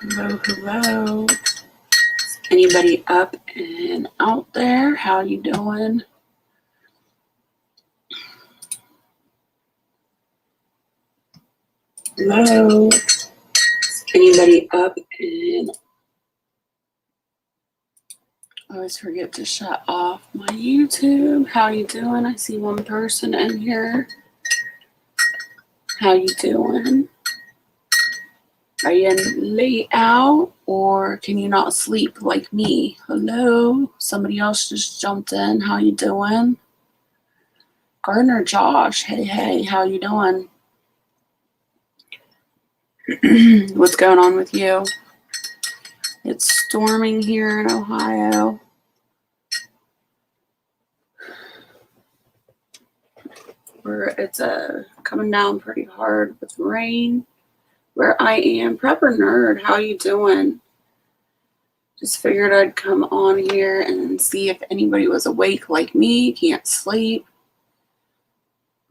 Hello, hello. Is anybody up and out there? How you doing? Hello. Is anybody up and I always forget to shut off my YouTube. How you doing? I see one person in here. How you doing? Are you late out or can you not sleep like me? Hello? Somebody else just jumped in. How you doing? Gardner Josh. Hey, how you doing? What's going on with you? It's storming here in Ohio. It's coming down pretty hard with rain. Where I am, Prepper Nerd, how you doing? Just figured I'd come on here and see if anybody was awake like me, can't sleep.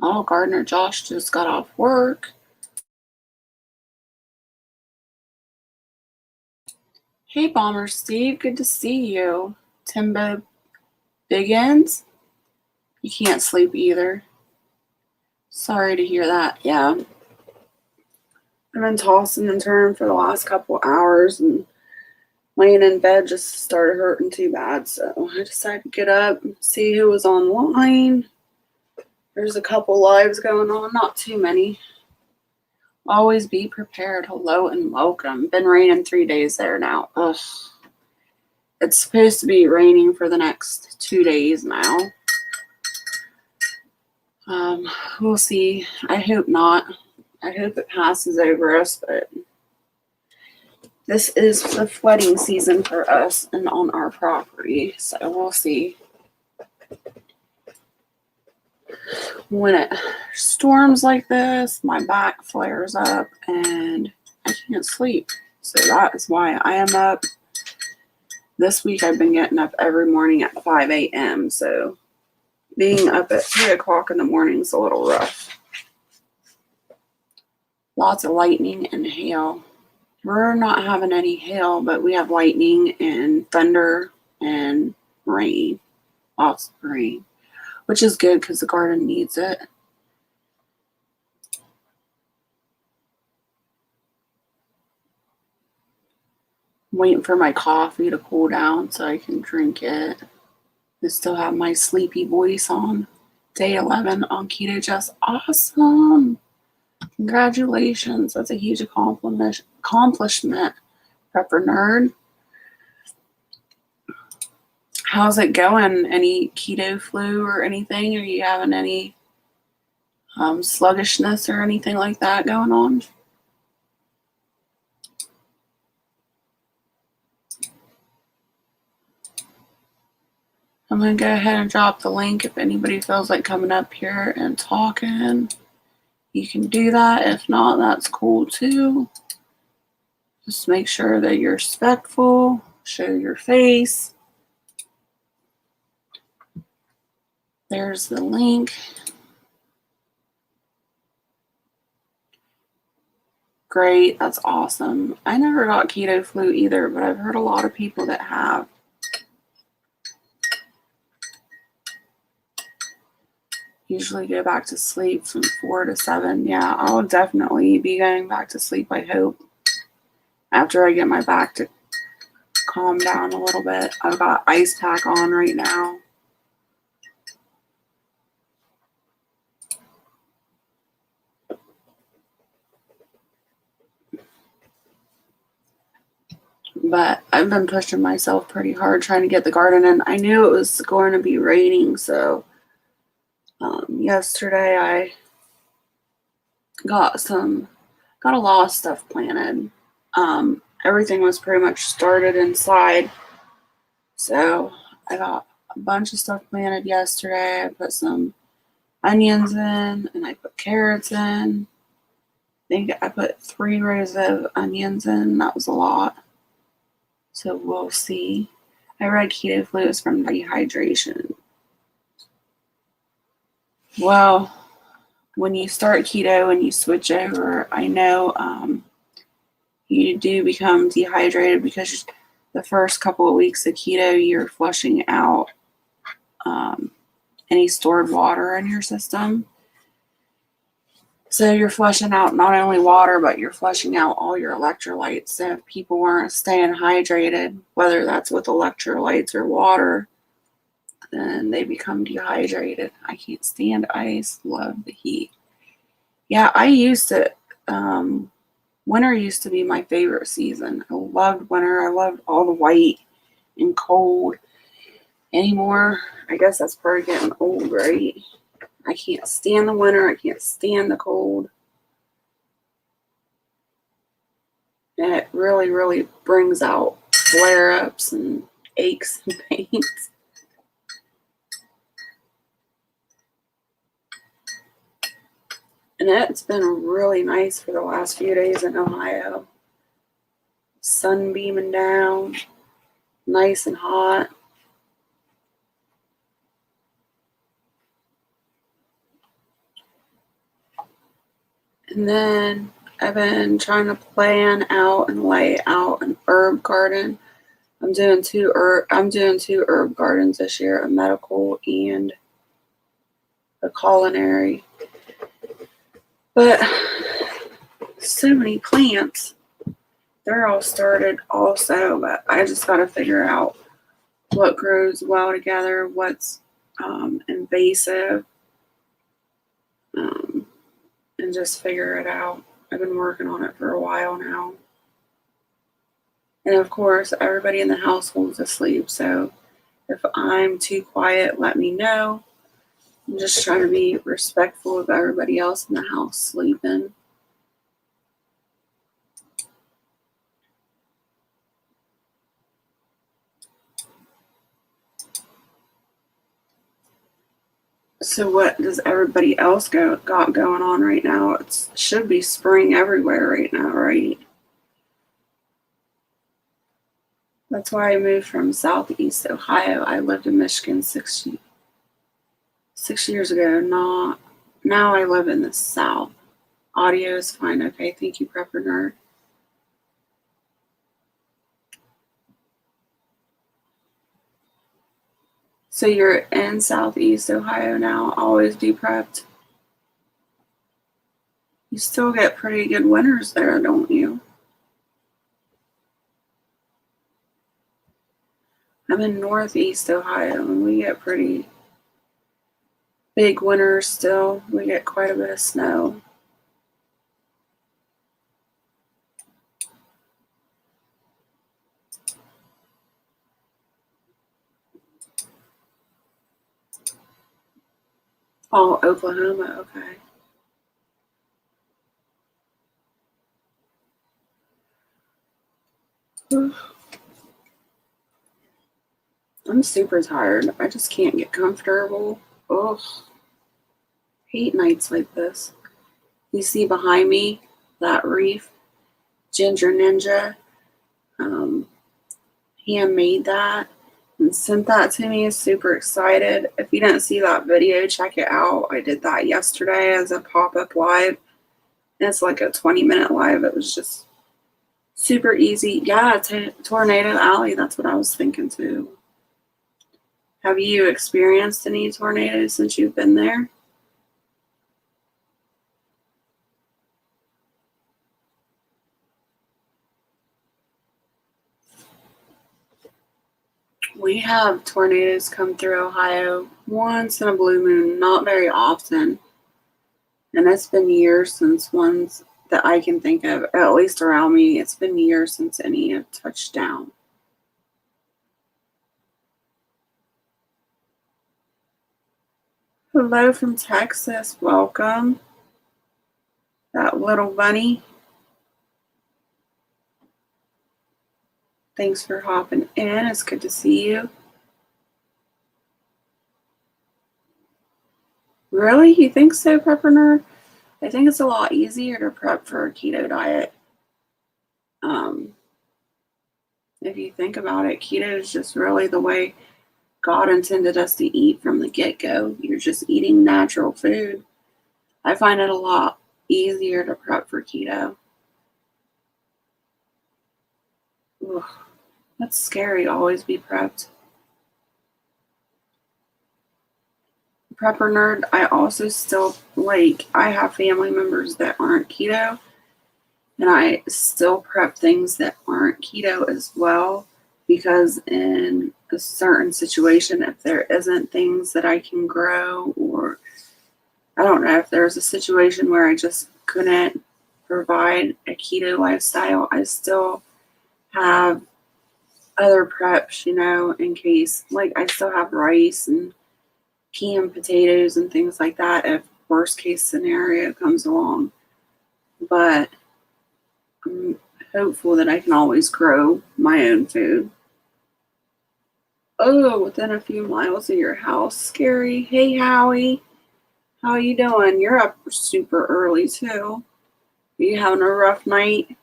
Oh, Gardner Josh just got off work. Hey, Bomber Steve, good to see you. Timbo Biggins, you can't sleep either. Sorry to hear that. Yeah. I've been tossing and turning for the last couple hours and laying in bed just started hurting too bad. So I decided to get up and see who was online. There's a couple lives going on, not too many. Always be prepared. Hello and welcome. Been raining 3 days there now. Ugh. It's supposed to be raining for the next 2 days now. We'll see. I hope not. I hope it passes over us, but this is the flooding season for us and on our property, so we'll see. When it storms like this, my back flares up and I can't sleep. So that is why I am up. This week I've been getting up every morning at 5 a.m. So being up at 3 o'clock in the morning is a little rough. Lots of lightning and hail. We're not having any hail, but we have lightning and thunder and rain. Lots of rain, which is good because the garden needs it. I'm waiting for my coffee to cool down so I can drink it. I still have my sleepy voice on. Day 11 on Keto Jess. Awesome. Congratulations. That's a huge accomplishment. Prepper Nerd. How's it going? Any keto flu or anything? Are you having any sluggishness or anything like that going on? I'm going to go ahead and drop the link if anybody feels like coming up here and talking. You can do that. If not, that's cool too. Just make sure that you're respectful. Show your face. There's the link. Great. That's awesome. I never got keto flu either, but I've heard a lot of people that have. Usually go back to sleep from 4 to 7. Yeah, I'll definitely be going back to sleep, I hope, after I get my back to calm down a little bit. I've got ice pack on right now. But I've been pushing myself pretty hard trying to get the garden in. I knew it was going to be raining, so yesterday I got a lot of stuff planted. Everything was pretty much started inside, so I got a bunch of stuff planted yesterday. I put some onions in and I put carrots in. I think I put 3 rows of onions in. That was a lot. So we'll see. I read keto flu is from dehydration. Well, when you start keto and you switch over, I know you do become dehydrated because the first couple of weeks of keto, you're flushing out any stored water in your system. So you're flushing out not only water, but you're flushing out all your electrolytes. So if people aren't staying hydrated, whether that's with electrolytes or water, then they become dehydrated. I can't stand ice. Love the heat. Yeah, I used to. Winter used to be my favorite season. I loved winter. I loved all the white and cold. Anymore, I guess that's part of getting old, right? I can't stand the winter. I can't stand the cold. And it really, really brings out flare-ups and aches and pains. And it's been really nice for the last few days in Ohio. Sun beaming down, nice and hot. And then I've been trying to plan out and lay out an herb garden. I'm doing two herb gardens this year, a medical and a culinary. But so many plants. They're all started also, but I just got to figure out what grows well together, what's invasive, and just figure it out. I've been working on it for a while now. And of course, everybody in the household's asleep, so if I'm too quiet, let me know. I'm just trying to be respectful of everybody else in the house sleeping. So what does everybody else got going on right now? It should be spring everywhere right now, right? That's why I moved from Southeast Ohio. I lived in Michigan 6 years ago. Now I live in the South. Audio is fine. Okay, thank you, Prepper Nerd. So you're in Southeast Ohio now. Always be prepped. You still get pretty good winters there, don't you? I'm in Northeast Ohio, and we get pretty big winters still. We get quite a bit of snow. Oh, Oklahoma, okay. I'm super tired. I just can't get comfortable. Ugh. Hate nights like this. You see behind me, that reef, Ginger Ninja, handmade that and sent that to me. Super excited. If you didn't see that video, check it out. I did that yesterday as a pop-up live. And it's like a 20-minute live. It was just super easy. Yeah, Tornado Alley. That's what I was thinking too. Have you experienced any tornadoes since you've been there? We have tornadoes come through Ohio once in a blue moon, not very often. And it's been years since ones that I can think of, at least around me, it's been years since any have touched down. Hello from Texas. Welcome. That little bunny. Thanks for hopping in. It's good to see you. Really? You think so, Prepper Nerd? I think it's a lot easier to prep for a keto diet. If you think about it, keto is just really the way God intended us to eat from the get-go. You're just eating natural food. I find it a lot easier to prep for keto. Ugh, that's scary, always be prepped. Prepper nerd, I also still, I have family members that aren't keto, and I still prep things that aren't keto as well, because in a certain situation, if there isn't things that I can grow, or I don't know, if there's a situation where I just couldn't provide a keto lifestyle, I still have other preps, in case, I still have rice and canned potatoes and things like that if worst case scenario comes along. But I'm hopeful that I can always grow my own food. Oh, within a few miles of your house. Scary. Hey, Howie. How you doing? You're up super early, too. Are you having a rough night?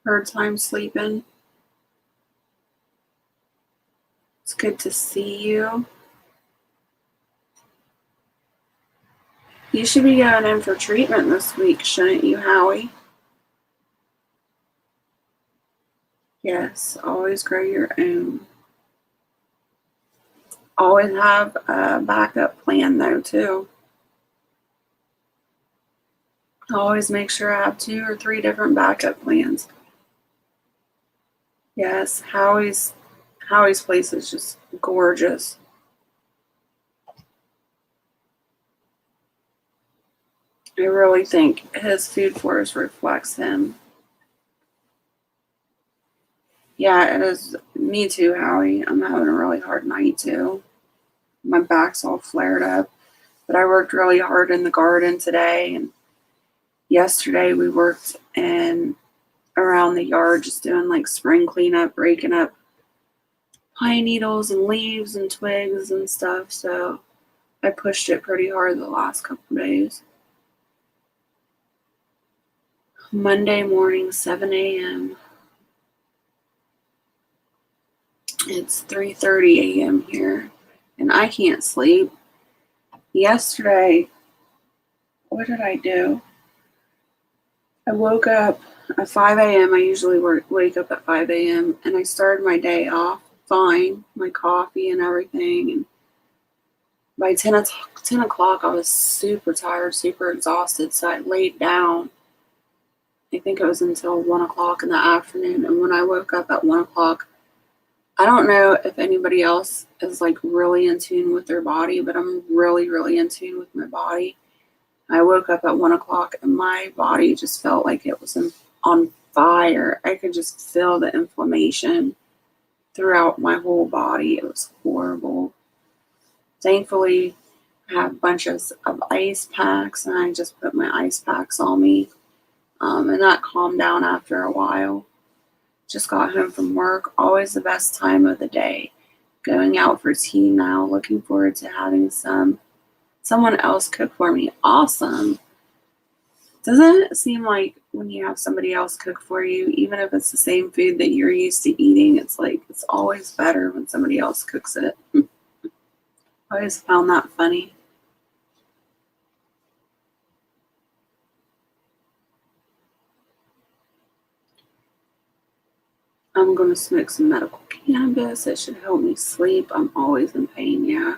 Hard time sleeping? It's good to see you. You should be going in for treatment this week, shouldn't you, Howie? Yes, always grow your own. Always have a backup plan, though, too. Always make sure I have 2 or 3 different backup plans. Yes, Howie's place is just gorgeous. I really think his food force reflects him. Yeah, it is. Me too, Howie. I'm having a really hard night too. My back's all flared up. But I worked really hard in the garden today, and yesterday we worked around the yard just doing spring cleanup, breaking up pine needles and leaves and twigs and stuff. So I pushed it pretty hard the last couple days. Monday morning, 7 a.m. It's 3:30 a.m. here, and I can't sleep. Yesterday, what did I do? I woke up at 5 a.m. I usually wake up at 5 a.m. and I started my day off fine, my coffee and everything. And by 10 o'clock, I was super tired, super exhausted. So I laid down. I think it was until 1 o'clock in the afternoon. And when I woke up at 1 o'clock, I don't know if anybody else is really in tune with their body, but I'm really, really in tune with my body. I woke up at 1 o'clock and my body just felt like it was on fire. I could just feel the inflammation throughout my whole body. It was horrible. Thankfully, I have bunches of ice packs, and I just put my ice packs on me. And that calmed down after a while. Just got home from work. Always the best time of the day. Going out for tea now. Looking forward to having someone else cook for me. Awesome. Doesn't it seem like when you have somebody else cook for you, even if it's the same food that you're used to eating, it's always better when somebody else cooks it. I always found that funny. I'm going to smoke some medical cannabis. It should help me sleep. I'm always in pain, yeah.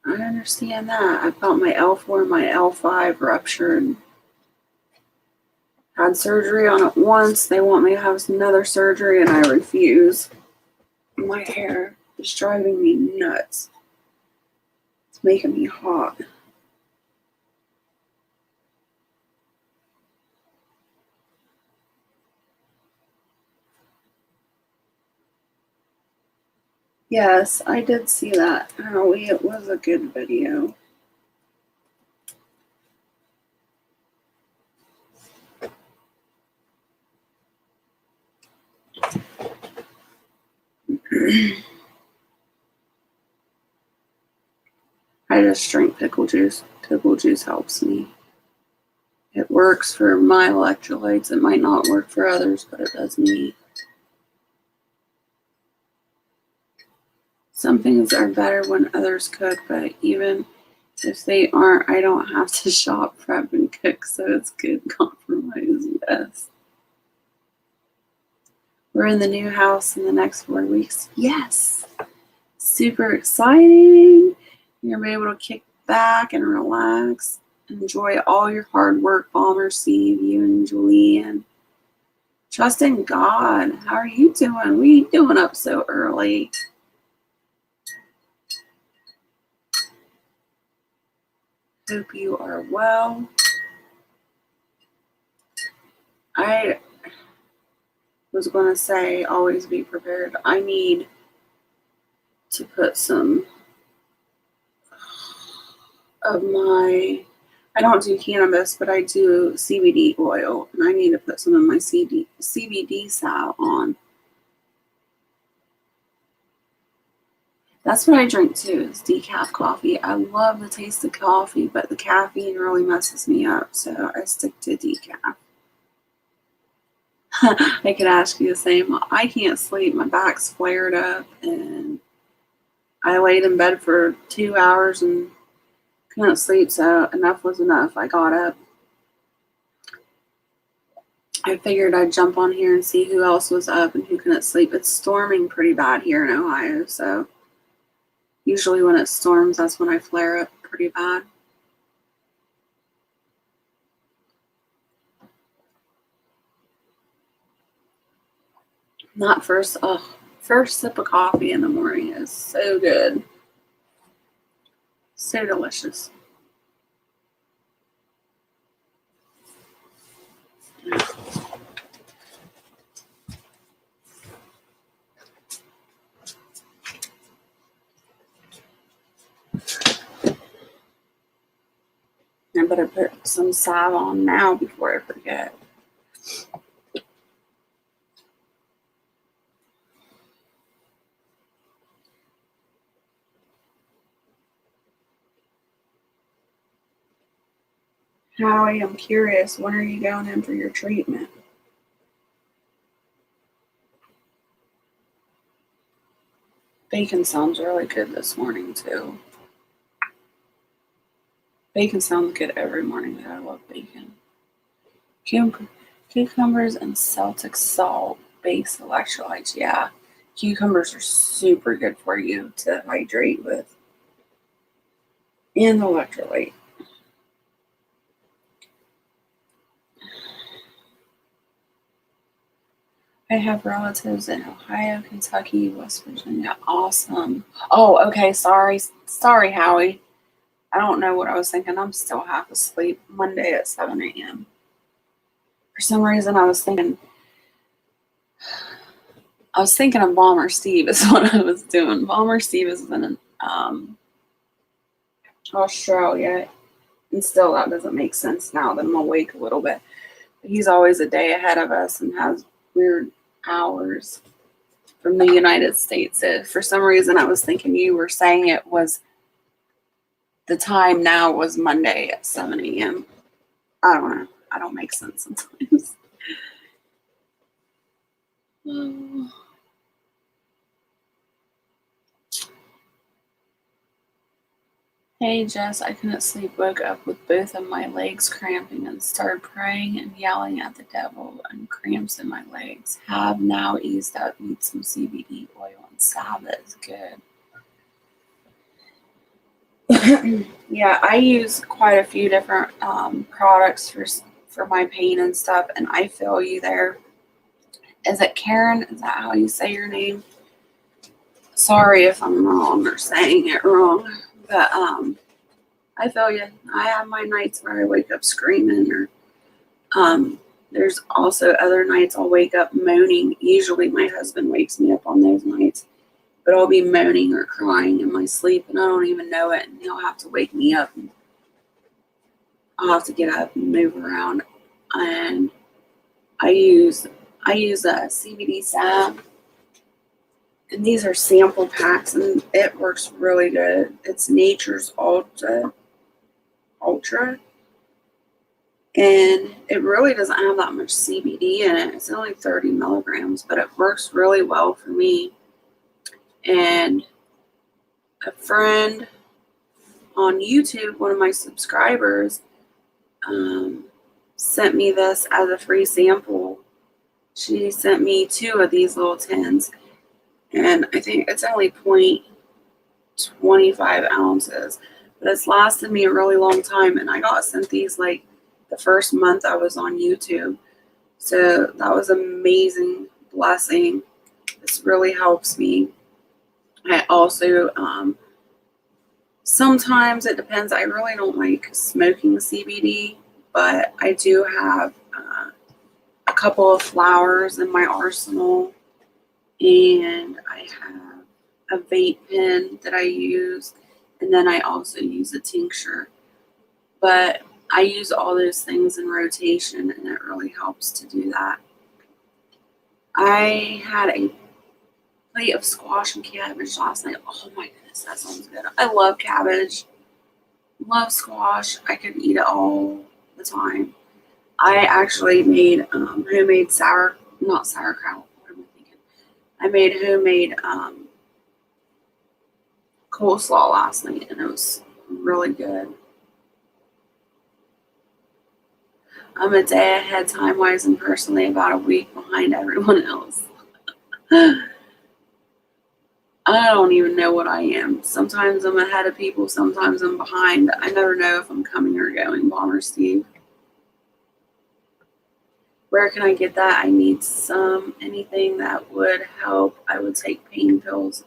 I understand that. I felt my L4 and my L5 ruptured. Had surgery on it once. They want me to have another surgery, and I refuse. My hair is driving me nuts. It's making me hot. Yes, I did see that, Howie. It was a good video. I just drink pickle juice. Pickle juice helps me. It works for my electrolytes. It might not work for others, but it does me. Some things are better when others cook, but even if they aren't, I don't have to shop, prep, and cook, so it's good compromise, yes. We're in the new house in the next 4 weeks. Yes. Super exciting. You're going to be able to kick back and relax. Enjoy all your hard work, Bomber Steve, you and Julian. Trust in God. How are you doing? What are you doing up so early? Hope you are well. I was going to say always be prepared. I need to put some of my, I don't do cannabis, but I do CBD oil, and I need to put some of my CBD salve on. That's what I drink too, is decaf coffee. I love the taste of coffee, but the caffeine really messes me up, so I stick to decaf. I could ask you the same. I can't sleep. My back's flared up, and I laid in bed for 2 hours and couldn't sleep, so enough was enough. I got up. I figured I'd jump on here and see who else was up and who couldn't sleep. It's storming pretty bad here in Ohio, so usually when it storms, that's when I flare up pretty bad. Not first sip of coffee in the morning is so good. So delicious. I better put some salve on now before I forget. Howie, I'm curious, when are you going in for your treatment? Bacon sounds really good this morning, too. Bacon sounds good every morning. I love bacon. Cucumbers and Celtic salt base electrolytes. Yeah, cucumbers are super good for you to hydrate with. And electrolyte. I have relatives in Ohio, Kentucky, West Virginia. Awesome. Oh, okay. Sorry, Howie. I don't know what I was thinking. I'm still half asleep. Monday at 7 a.m. For some reason, I was thinking of Bomber Steve is what I was doing. Bomber Steve is in Australia, and still that doesn't make sense now that I'm awake a little bit. But he's always a day ahead of us and has weird hours from the United States. For some reason, I was thinking you were saying it was the time now was Monday at 7 a.m. I don't know. I don't make sense sometimes. Hey, Jess, I couldn't sleep. Woke up with both of my legs cramping and started praying and yelling at the devil and cramps in my legs. Have now eased up. Need some CBD oil and salve. That is good. Yeah, I use quite a few different products for my pain and stuff, and I feel you there. Is it Karen? Is that how you say your name? Sorry if I'm wrong or saying it wrong, but I feel you. I have my nights where I wake up screaming, or there's also other nights I'll wake up moaning. Usually my husband wakes me up on those nights, but I'll be moaning or crying in my sleep, and I don't even know it, and he'll have to wake me up, and I'll have to get up and move around. And I use a CBD salve, and these are sample packs, and it works really good. It's Nature's Ultra, and it really doesn't have that much CBD in it. It's only 30 milligrams, but it works really well for me. And a friend on YouTube, one of my subscribers, sent me this as a free sample. She sent me 2 of these little tins, and I think it's only 0.25 ounces, but it's lasted me a really long time, and I got sent these like the first month I was on YouTube. So that was an amazing blessing. This really helps me. I also, sometimes it depends. I really don't like smoking CBD, but I do have a couple of flowers in my arsenal, and I have a vape pen that I use, and then I also use a tincture. But I use all those things in rotation, and it really helps to do that. I had a plate of squash and cabbage last night. Oh my goodness, that sounds good. I love cabbage, love squash. I could eat it all the time. I actually made homemade not sauerkraut. What am I thinking? I made homemade coleslaw last night, and it was really good. I'm a day ahead time-wise and personally about a week behind everyone else. I don't even know what I am. Sometimes I'm ahead of people, sometimes I'm behind. I never know if I'm coming or going, Bomber Steve. Where can I get that? I need anything that would help. I would take pain pills.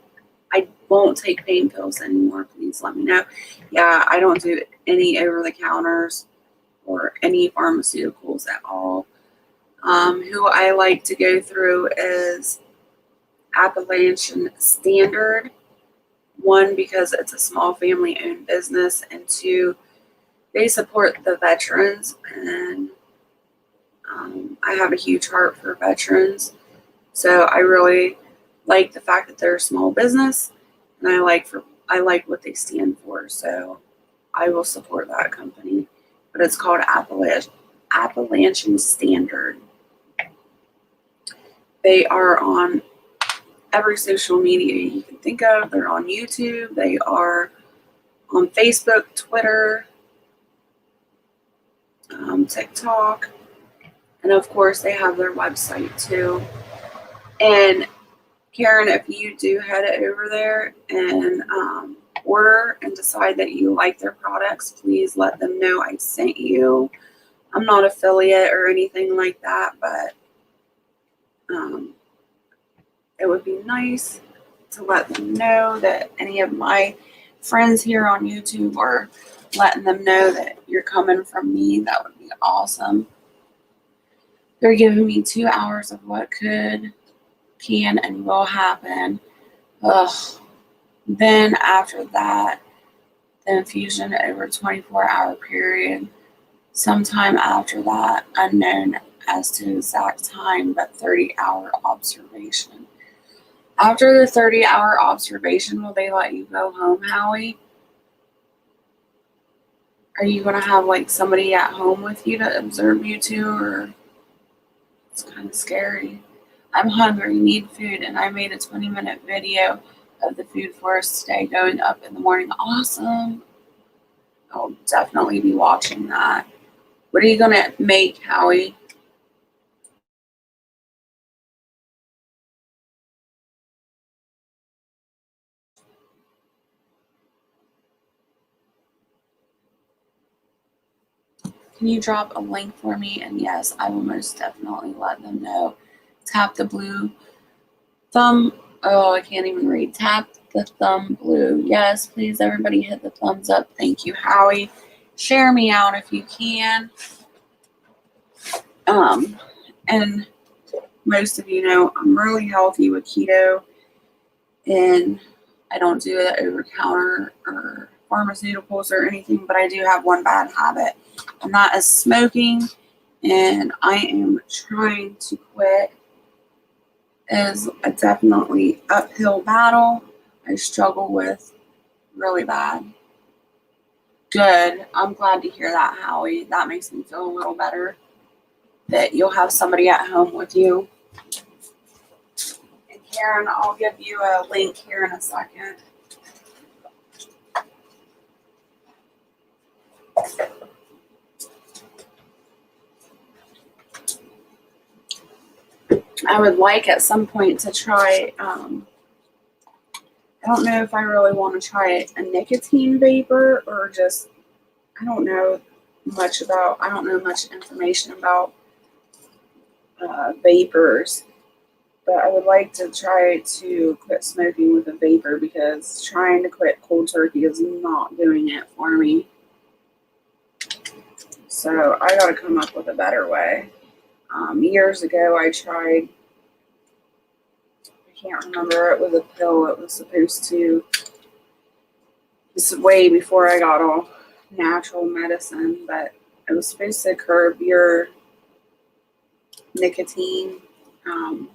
I won't take pain pills anymore. Please let me know. Yeah, I don't do any over-the-counters or any pharmaceuticals at all. Who I like to go through is Appalachian Standard. 1, because it's a small family-owned business, and 2, they support the veterans, and I have a huge heart for veterans, so I really like the fact that they're a small business, and I like what they stand for, so I will support that company. But it's called Appalachian Standard. They are on every social media you can think of. They're on YouTube. They are on Facebook, Twitter, TikTok, and of course they have their website too. And Karen, if you do head over there and order and decide that you like their products, please let them know I sent you. I'm not affiliate or anything like that, but it would be nice to let them know that any of my friends here on YouTube are letting them know that you're coming from me. That would be awesome. They're giving me 2 hours of what could, can, and will happen. Ugh. Then after that, the infusion over a 24-hour period. Sometime after that, unknown as to exact time, but 30-hour observation. After the 30-hour observation, will they let you go home, Howie? Are you going to have like somebody at home with you to observe you too, or it's kind of scary? I'm hungry, need food, and I made a 20-minute video of the food for us today going up in the morning. Awesome. I'll definitely be watching that. What are you going to make, Howie? Can you drop a link for me? And yes, I will most definitely let them know. Tap the blue thumb. Oh, I can't even read. Tap the thumb blue. Yes, please, everybody hit the thumbs up. Thank you, Howie. Share me out if you can. And most of you know I'm really healthy with keto, and I don't do it over counter or pharmaceuticals or anything, but I do have one bad habit, and that is smoking, and I am trying to quit. It is a definitely uphill battle. I struggle with really bad. Good. I'm glad to hear that, Howie. That makes me feel a little better that you'll have somebody at home with you. And Karen, I'll give you a link here in a second. I would like at some point to try, I don't know if I really want to try a nicotine vapor or just, I don't know much information about vapors, but I would like to try to quit smoking with a vapor because trying to quit cold turkey is not doing it for me. So I got to come up with a better way. Years ago, I tried, I can't remember, it was a pill. It was supposed to, this is way before I got all natural medicine, but it was supposed to curb your nicotine. Can't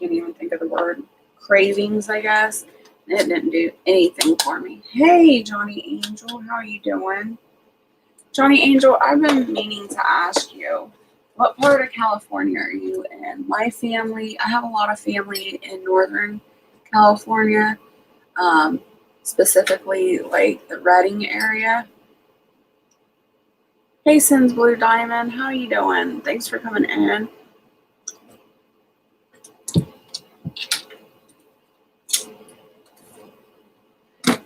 even think of the word. Cravings, I guess. It didn't do anything for me. Hey, Johnny Angel, how are you doing? Johnny Angel, I've been meaning to ask you, what part of California are you in? My family, I have a lot of family in Northern California, specifically like the Redding area. Hey, Sins Blue Diamond, how are you doing? Thanks for coming in.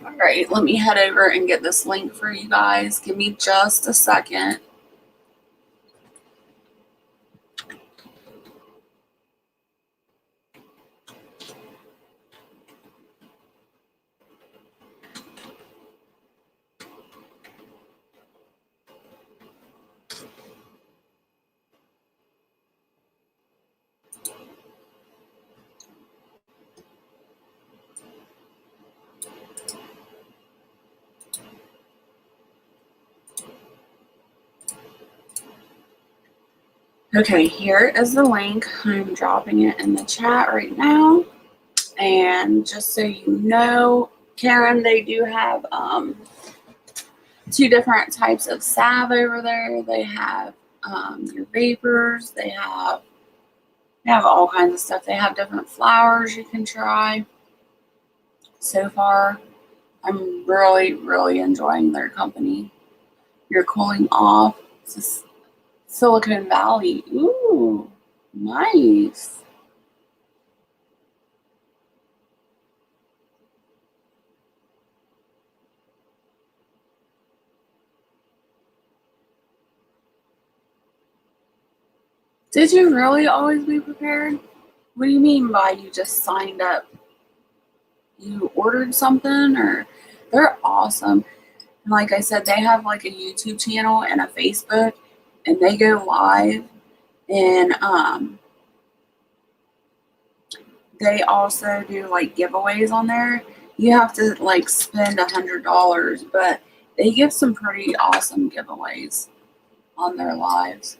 All right, let me head over and get this link for you guys. Give me just a second. Okay, here is the link. I'm dropping it in the chat right now. And just so you know, Karen, they do have two different types of salve over there. They have your vapors. They have all kinds of stuff. They have different flowers you can try. So far, I'm really, really enjoying their company. You're cooling off. Silicon Valley. Ooh, nice. Did you really always be prepared? What do you mean by you just signed up? You ordered something, or they're awesome. And like I said, they have like a YouTube channel and a Facebook, and they go live. And they also do like giveaways on there. You have to like spend $100, but they give some pretty awesome giveaways on their lives.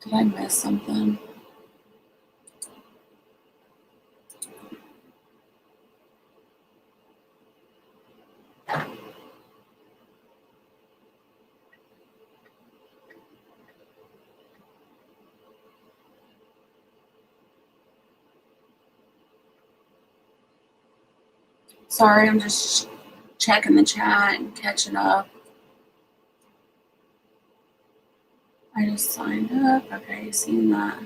Did I miss something? Sorry, I'm just checking the chat and catching up. I just signed up. Okay, seen that.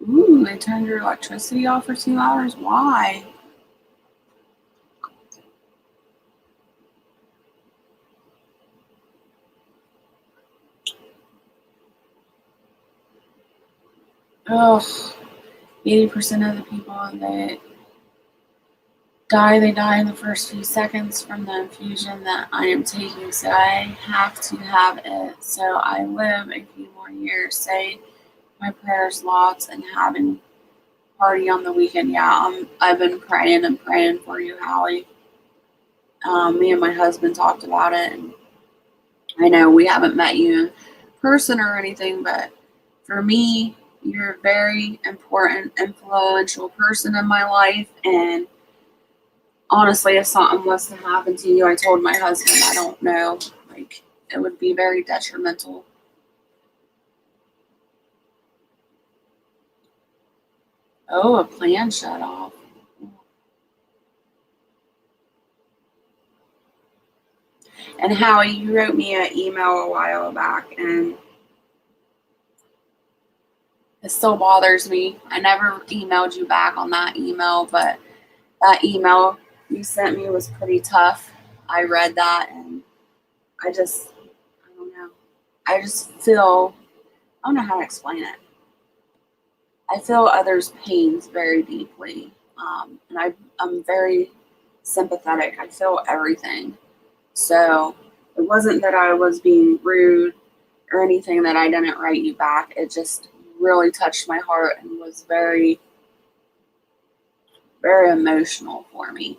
Ooh, they turned your electricity off for 2 hours. Why? Ugh. 80% of the people that they die in the first few seconds from the infusion that I am taking, so I have to have it so I live a few more years. Say my prayers lots and having a party on the weekend. Yeah, I've been praying and praying for you, Hallie. Me and my husband talked about it, and I know we haven't met you in person or anything, but for me, you're a very important, influential person in my life, and honestly, if something was to happen to you, I told my husband, I don't know, like, it would be very detrimental. Oh, a plan shut off. And Howie, you wrote me an email a while back, and it still bothers me. I never emailed you back on that email, but that email you sent me was pretty tough. I read that, and I don't know. I just feel, I don't know how to explain it. I feel others' pains very deeply. I'm very sympathetic. I feel everything. So it wasn't that I was being rude or anything that I didn't write you back. It just really touched my heart and was very, very emotional for me.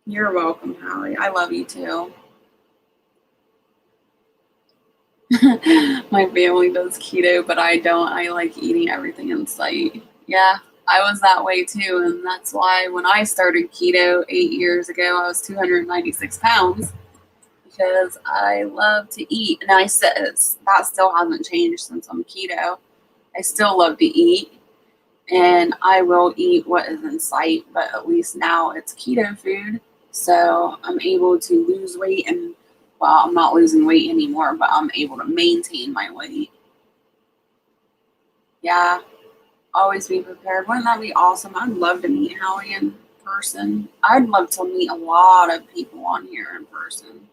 You're welcome, Hallie. I love you too. My family does keto, but I don't. I like eating everything in sight. Yeah, I was that way too. And that's why when I started keto 8 years ago, I was 296 pounds because I love to eat. And I said that still hasn't changed since I'm keto. I still love to eat and I will eat what is in sight, but at least now it's keto food. So I'm able to lose weight and, well, I'm not losing weight anymore, but I'm able to maintain my weight. Yeah, always be prepared. Wouldn't that be awesome? I'd love to meet Howie in person. I'd love to meet a lot of people on here in person.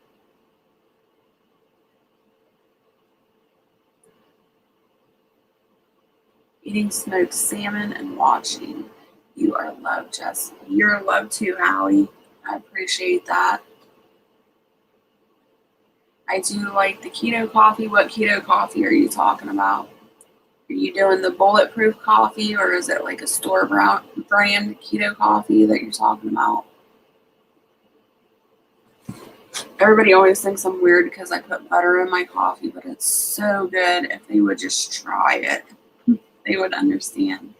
Eating smoked salmon and watching. You are loved, Jess. You're loved too, Howie. I appreciate that. I do like the keto coffee. What keto coffee are you talking about? Are you doing the bulletproof coffee or is it like a store brand keto coffee that you're talking about? Everybody always thinks I'm weird because I put butter in my coffee, but it's so good. If they would just try it, they would understand.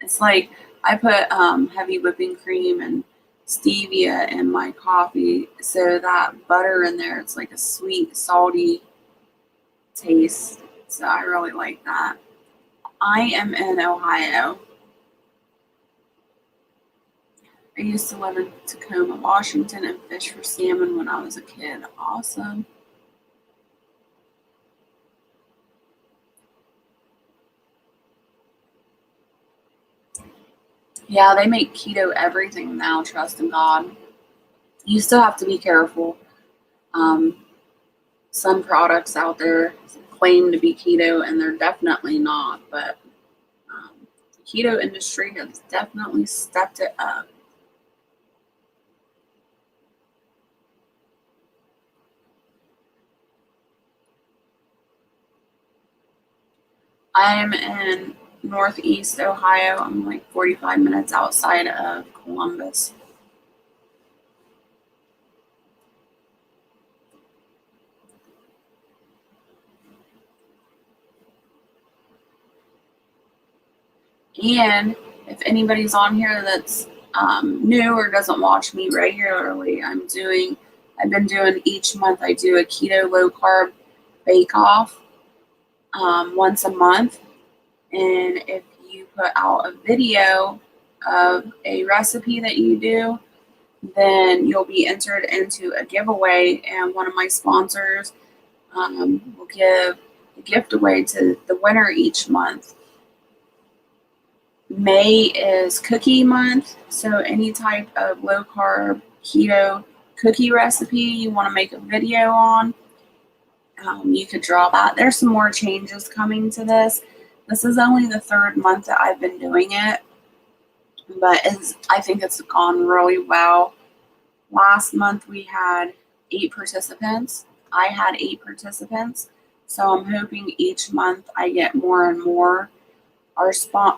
It's like I put heavy whipping cream and stevia in my coffee, so that butter in there, it's like a sweet, salty taste. So I really like that. I am in Ohio. I used to live in Tacoma, Washington, and fish for salmon when I was a kid. Awesome. Yeah, they make keto everything now, trust in God. You still have to be careful. Um, some products out there claim to be keto and they're definitely not, but the keto industry has definitely stepped it up. I am in Northeast Ohio. I'm like 45 minutes outside of Columbus. And if anybody's on here that's new or doesn't watch me regularly, I've been doing each month, I do a keto low carb bake off once a month. And if you put out a video of a recipe that you do, then you'll be entered into a giveaway. And one of my sponsors will give a gift away to the winner each month. May is cookie month, so any type of low carb keto cookie recipe you want to make a video on, you could draw that. There's some more changes coming to this. This is only the third month that I've been doing it, but I think it's gone really well. Last month we had 8 participants. I had 8 participants, so I'm hoping each month I get more and more.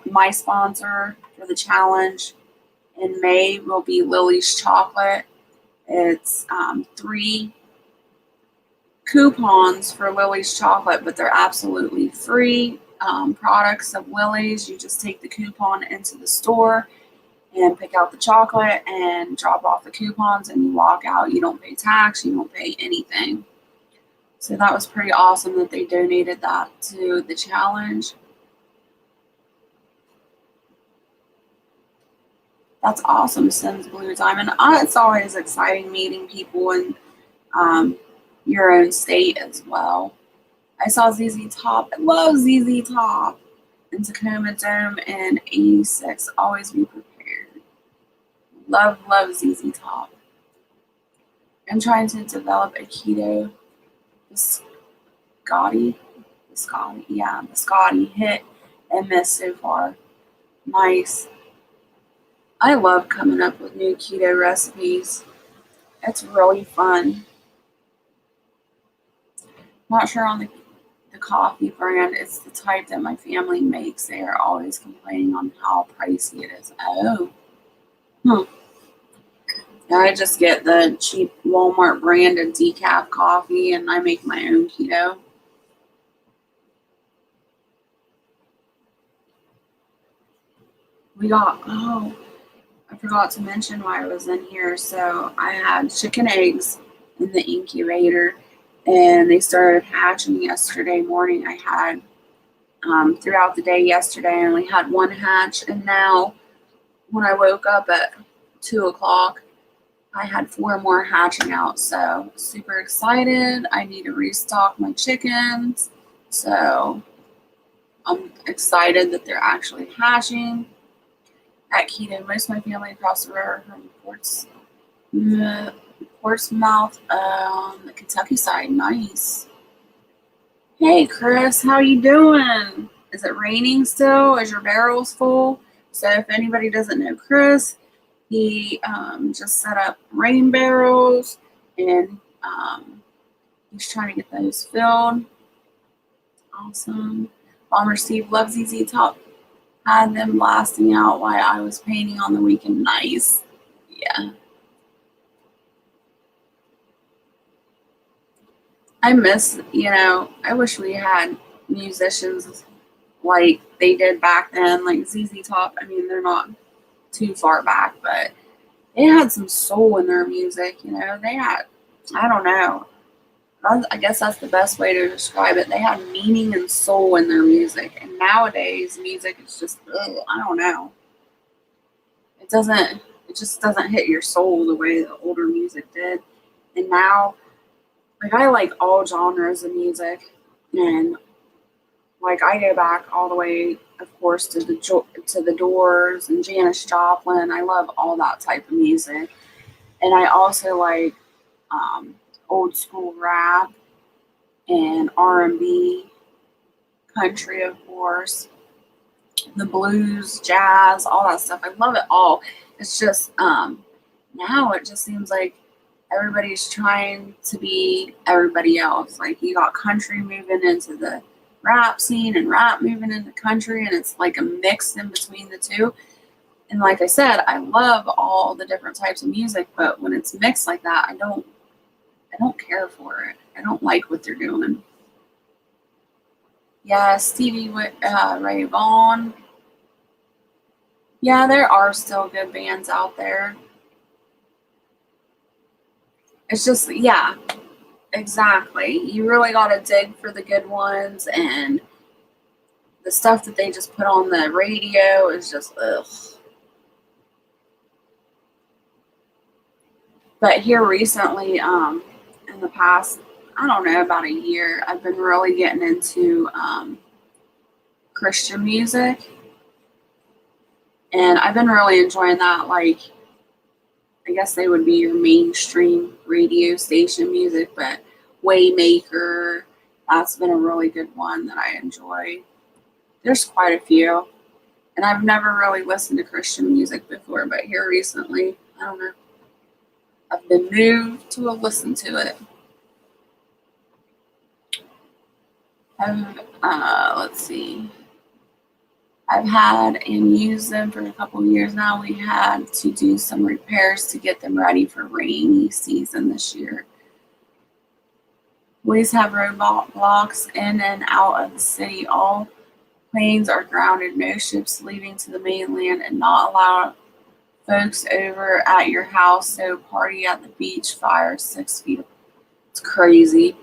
My sponsor for the challenge in May will be Lily's Chocolate. It's 3 coupons for Lily's Chocolate, but they're absolutely free products of Lily's. You just take the coupon into the store and pick out the chocolate and drop off the coupons and you walk out. You don't pay tax, you don't pay anything. So that was pretty awesome that they donated that to the challenge. That's awesome, Sims Blue Diamond. It's always exciting meeting people in your own state as well. I saw ZZ Top. I love ZZ Top. And Tacoma Dome in 86. Always be prepared. Love, love ZZ Top. I'm trying to develop a keto Biscotti hit and miss so far. Nice. I love coming up with new keto recipes. It's really fun. Not sure on the coffee brand. It's the type that my family makes. They are always complaining on how pricey it is. Oh. Yeah, I just get the cheap Walmart branded decaf coffee and I make my own keto. I forgot to mention why I was in here. So I had chicken eggs in the incubator and they started hatching yesterday morning. I had throughout the day yesterday, I only had one hatch, and now when I woke up at 2 o'clock, I had 4 more hatching out. So super excited. I need to restock my chickens. So I'm excited that they're actually hatching. At Keto, most of my family across the river from Portsmouth on the Kentucky side. Nice. Hey Chris, how you doing? Is it raining still? Is your barrels full? So if anybody doesn't know Chris, he just set up rain barrels and he's trying to get those filled. Awesome. Bomber Steve loves ZZ Top. Had them blasting out while I was painting on the weekend. Nice. Yeah. I miss, I wish we had musicians like they did back then, like ZZ Top. I mean, they're not too far back, but they had some soul in their music, They had, I don't know. I guess that's the best way to describe it. They had meaning and soul in their music. And nowadays, music is just, I don't know. It just doesn't hit your soul the way the older music did. And now, like, I like all genres of music. And, like, I go back all the way, of course, to the Doors and Janis Joplin. I love all that type of music. And I also like old school rap and R&B, country, of course, the blues, jazz, all that stuff. I love it all. It's just now it just seems like everybody's trying to be everybody else. Like you got country moving into the rap scene and rap moving into country, and it's like a mix in between the two. And like I said, I love all the different types of music, but when it's mixed like that, I don't care for it. I don't like what they're doing. Yeah, Stevie Ray Vaughan. Yeah, there are still good bands out there. It's just, yeah, exactly. You really got to dig for the good ones, and the stuff that they just put on the radio is just, ugh. But here recently, in the past, I don't know, about a year, I've been really getting into Christian music. And I've been really enjoying that. Like, I guess they would be your mainstream radio station music, but Waymaker, that's been a really good one that I enjoy. There's quite a few. And I've never really listened to Christian music before, but here recently, I don't know, I've been moved to listen to it. Let's see. I've had and used them for a couple of years now. We had to do some repairs to get them ready for rainy season this year. Ways have roadblocks in and out of the city. All planes are grounded. No ships leaving to the mainland, and not allow folks over at your house. So party at the beach. Fire 6 feet. It's crazy.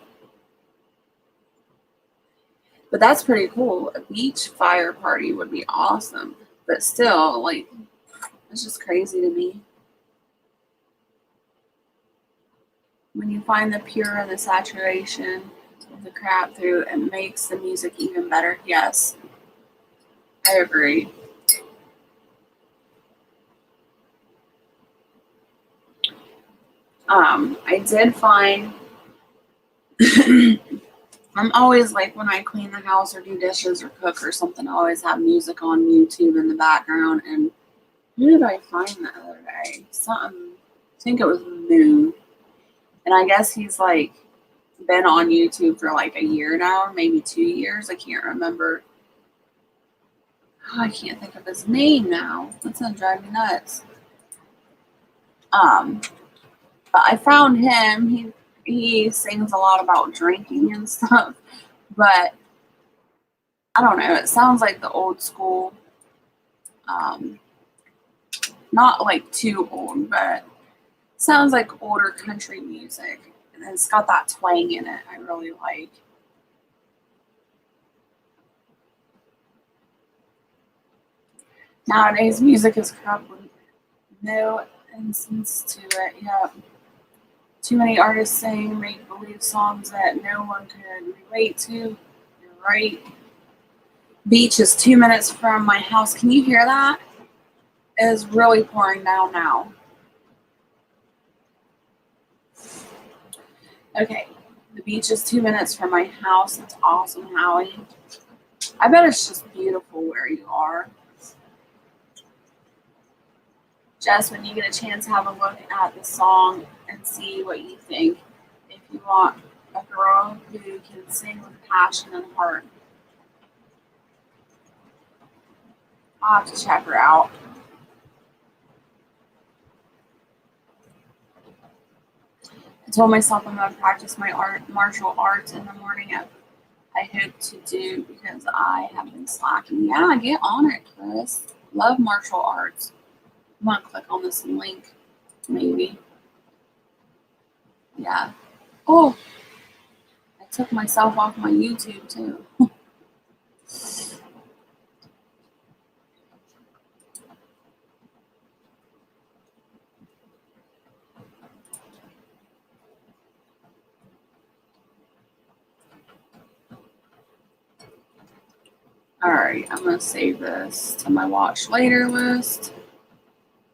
But that's pretty cool. A beach fire party would be awesome. But still, like, it's just crazy to me. When you find the pure and the saturation of the crap through, it makes the music even better. Yes, I agree. I did find I'm always like when I clean the house or do dishes or cook or something, I always have music on YouTube in the background. And who did I find the other day? Something, I think it was Moon. And I guess he's like been on YouTube for like a year now, or maybe 2 years. I can't remember. Oh, I can't think of his name now. That's gonna drive me nuts. Um, but I found him. He sings a lot about drinking and stuff, but I don't know. It sounds like the old school. Um, not like too old, but sounds like older country music. And it's got that twang in it I really like. Nowadays, music is crap with no essence to it. Yeah, too many artists sing make believe songs that no one could relate to. You're right. Beach is 2 minutes from my house. Can you hear that? It is really pouring down now. Okay, the beach is 2 minutes from my house. That's awesome, Howie. I bet it's just beautiful where you are. Jess, when you get a chance, have a look at the song and see what you think. If you want a girl who can sing with passion and heart, I'll have to check her out. I told myself I'm going to practice my martial arts in the morning. I hope to do because I have been slacking. Yeah, get on it, Chris. Love martial arts. I'm going to click on this link, maybe. Yeah. Oh, I took myself off my YouTube too. Alright, I'm going to save this to my watch later list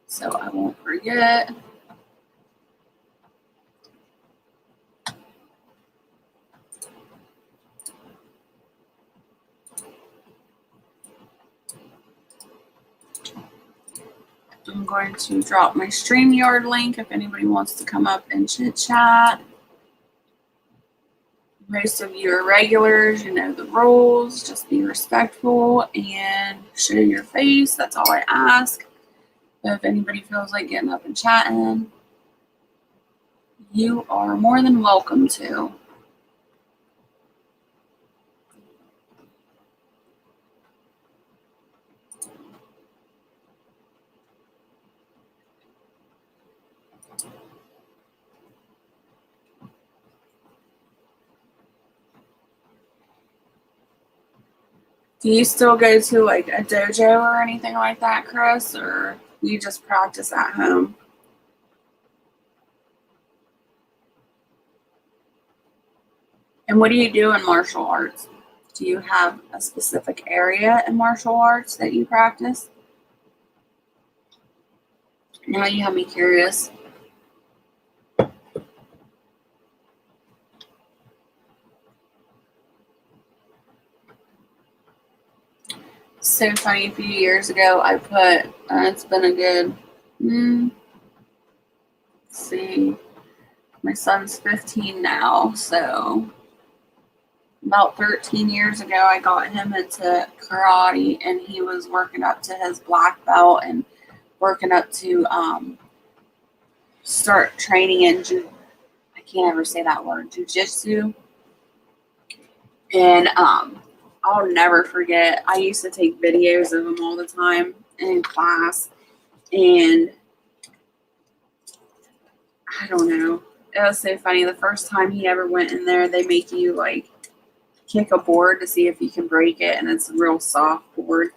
so I won't forget. I'm going to drop my StreamYard link if anybody wants to come up and chit chat. Most of you are regulars, you know the rules. Just be respectful and show your face. That's all I ask. But if anybody feels like getting up and chatting, you are more than welcome to. Do you still go to like a dojo or anything like that, Chris, or you just practice at home? And what do you do in martial arts? Do you have a specific area in martial arts that you practice? Now you have me curious. So funny, a few years ago I put, it's been a good, let's see, my son's 15 now, so about 13 years ago I got him into karate, and he was working up to his black belt and working up to start training in I can't ever say that word, jujitsu. And I'll never forget, I used to take videos of him all the time in class, and I don't know, it was so funny. The first time he ever went in there, they make you like kick a board to see if he can break it, and it's a real soft board.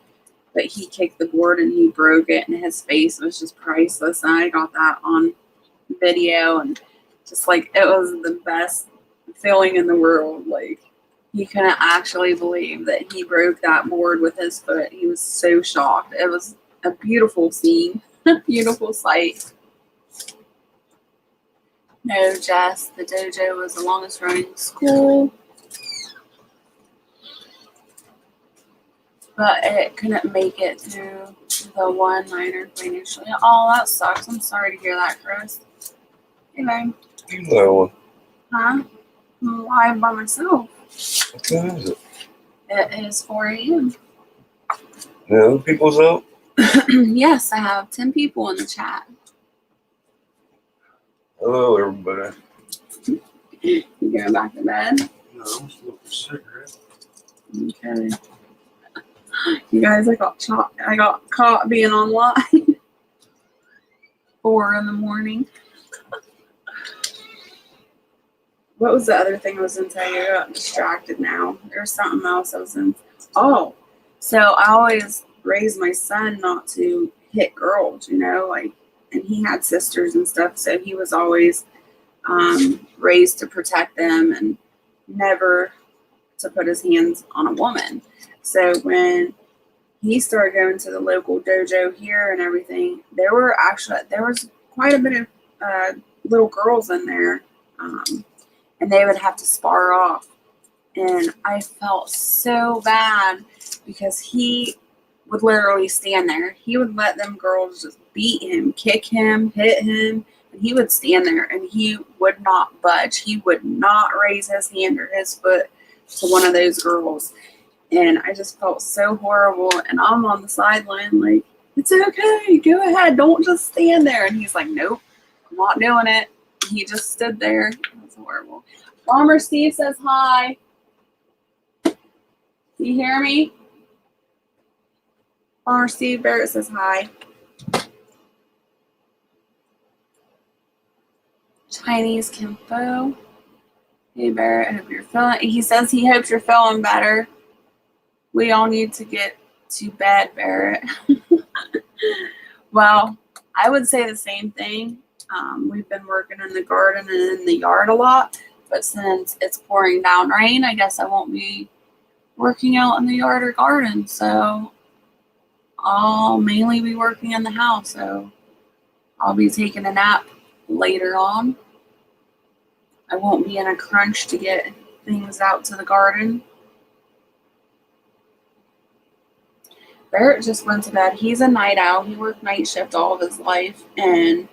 But he kicked the board and he broke it, and his face was just priceless. And I got that on video, and just like it was the best feeling in the world. Like he couldn't actually believe that he broke that board with his foot. He was so shocked. It was a beautiful scene, beautiful sight. No, Jess, the dojo was the longest running school, but it couldn't make it through the one Niner financially. Oh, that sucks. I'm sorry to hear that, Chris. Hey, man. You know one. Huh? I'm live by myself. What time is it? It is 4 a.m. The other people's up? Yes, I have 10 people in the chat. Hello, everybody. You going back to bed? No, I'm smoking a cigarette. Okay. You guys, I got caught being online. 4 in the morning. What was the other thing I was going to tell you? I got distracted now. There's something else I was in. Oh, so I always raised my son not to hit girls, you know, like, and he had sisters and stuff, so he was always raised to protect them and never to put his hands on a woman. So when he started going to the local dojo here and everything, there was quite a bit of little girls in there, and they would have to spar off. And I felt so bad because he would literally stand there. He would let them girls just beat him, kick him, hit him, and he would stand there and he would not budge. He would not raise his hand or his foot to one of those girls. And I just felt so horrible. And I'm on the sideline like, it's okay, go ahead, don't just stand there. And he's like, nope, I'm not doing it. He just stood there. It was horrible. Farmer Steve says hi. You hear me? Farmer Steve Barrett says hi. Chinese Kim Fo. Hey Barrett, I hope you're feeling. He says he hopes you're feeling better. We all need to get to bed, Barrett. Well, I would say the same thing. We've been working in the garden and in the yard a lot, but since it's pouring down rain, I guess I won't be working out in the yard or garden. So I'll mainly be working in the house. So I'll be taking a nap later on. I won't be in a crunch to get things out to the garden. Barrett just went to bed. He's a night owl. He worked night shift all of his life. And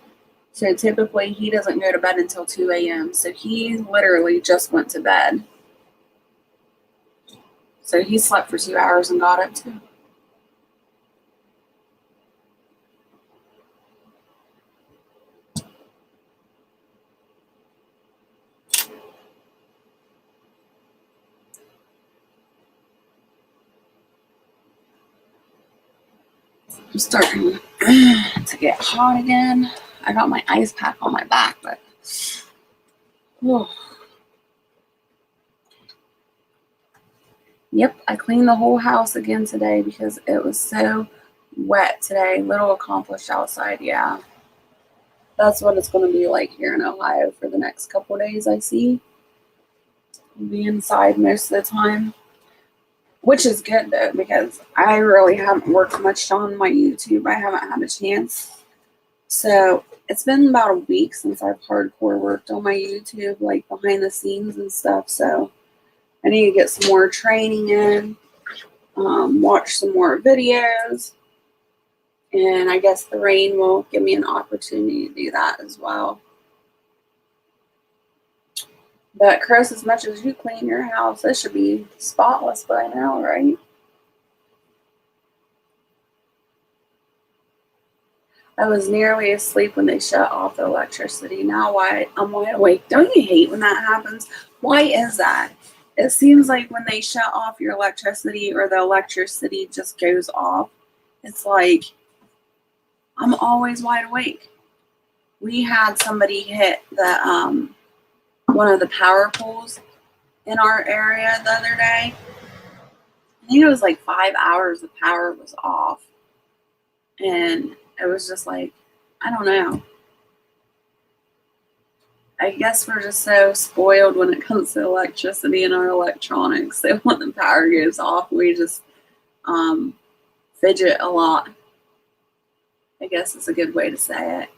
so typically he doesn't go to bed until 2 a.m. So he literally just went to bed. So he slept for 2 hours and got up too. I'm starting to get hot again. I got my ice pack on my back, but oh. Yep, I cleaned the whole house again today because it was so wet today. Little accomplished outside, yeah. That's what it's going to be like here in Ohio for the next couple of days, I see. I'll be inside most of the time, which is good though because I really haven't worked much on my YouTube. I haven't had a chance. So it's been about a week since I've hardcore worked on my YouTube, like behind the scenes and stuff. So I need to get some more training in, watch some more videos, and I guess the rain will give me an opportunity to do that as well. But Chris, as much as you clean your house, it should be spotless by now, right? I was nearly asleep when they shut off the electricity. Now I'm wide awake. Don't you hate when that happens? Why is that? It seems like when they shut off your electricity or the electricity just goes off, it's like I'm always wide awake. We had somebody hit the one of the power poles, in our area the other day. I think it was like 5 hours the power was off. And it was just like, I don't know. I guess we're just so spoiled when it comes to electricity and our electronics. So when the power goes off, we just fidget a lot. I guess is a good way to say it.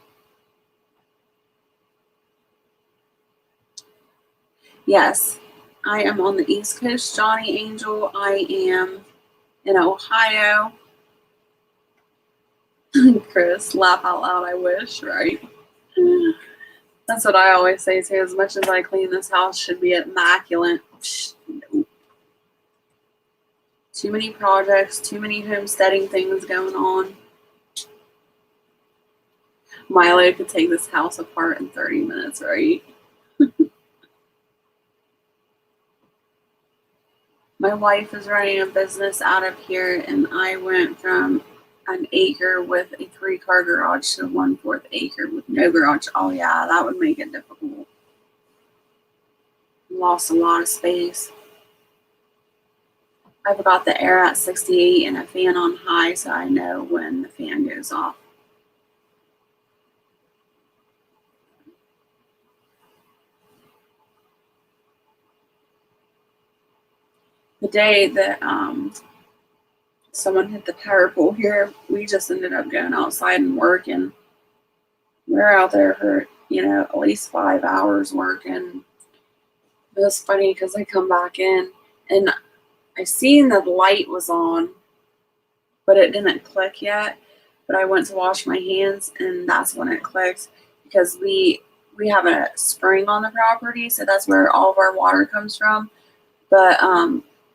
Yes, I am on the East Coast, Johnny Angel. I am in Ohio. Chris, laugh out loud, I wish, right? That's what I always say too. As much as I clean this house, should be immaculate. Nope. Too many projects, too many homesteading things going on. Milo could take this house apart in 30 minutes, right? My wife is running a business out of here, and I went from an acre with a 3-car garage to 1/4 acre with no garage. Oh yeah, that would make it difficult. Lost a lot of space. I've got the air at 68 and a fan on high, so I know when the fan goes off. The day that someone hit the power pole here, we just ended up going outside and working. We're out there for, at least 5 hours working. It was funny because I come back in and I seen the light was on, but it didn't click yet. But I went to wash my hands, and that's when it clicked, because we have a spring on the property, so that's where all of our water comes from. But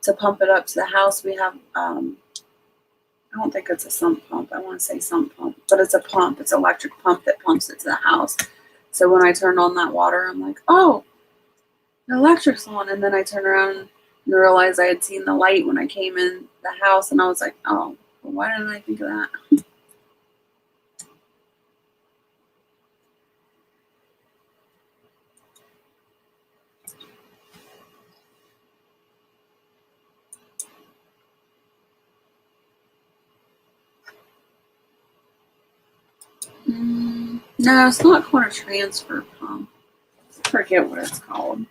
to pump it up to the house, we have I don't think it's a sump pump. I want to say sump pump, but it's a pump. It's an electric pump that pumps it to the house. So when I turned on that water, I'm like, oh, the electric's on. And then I turned around and realized I had seen the light when I came in the house, and I was like, oh, well, why didn't I think of that? No, it's not called a transfer pump. I forget what it's called.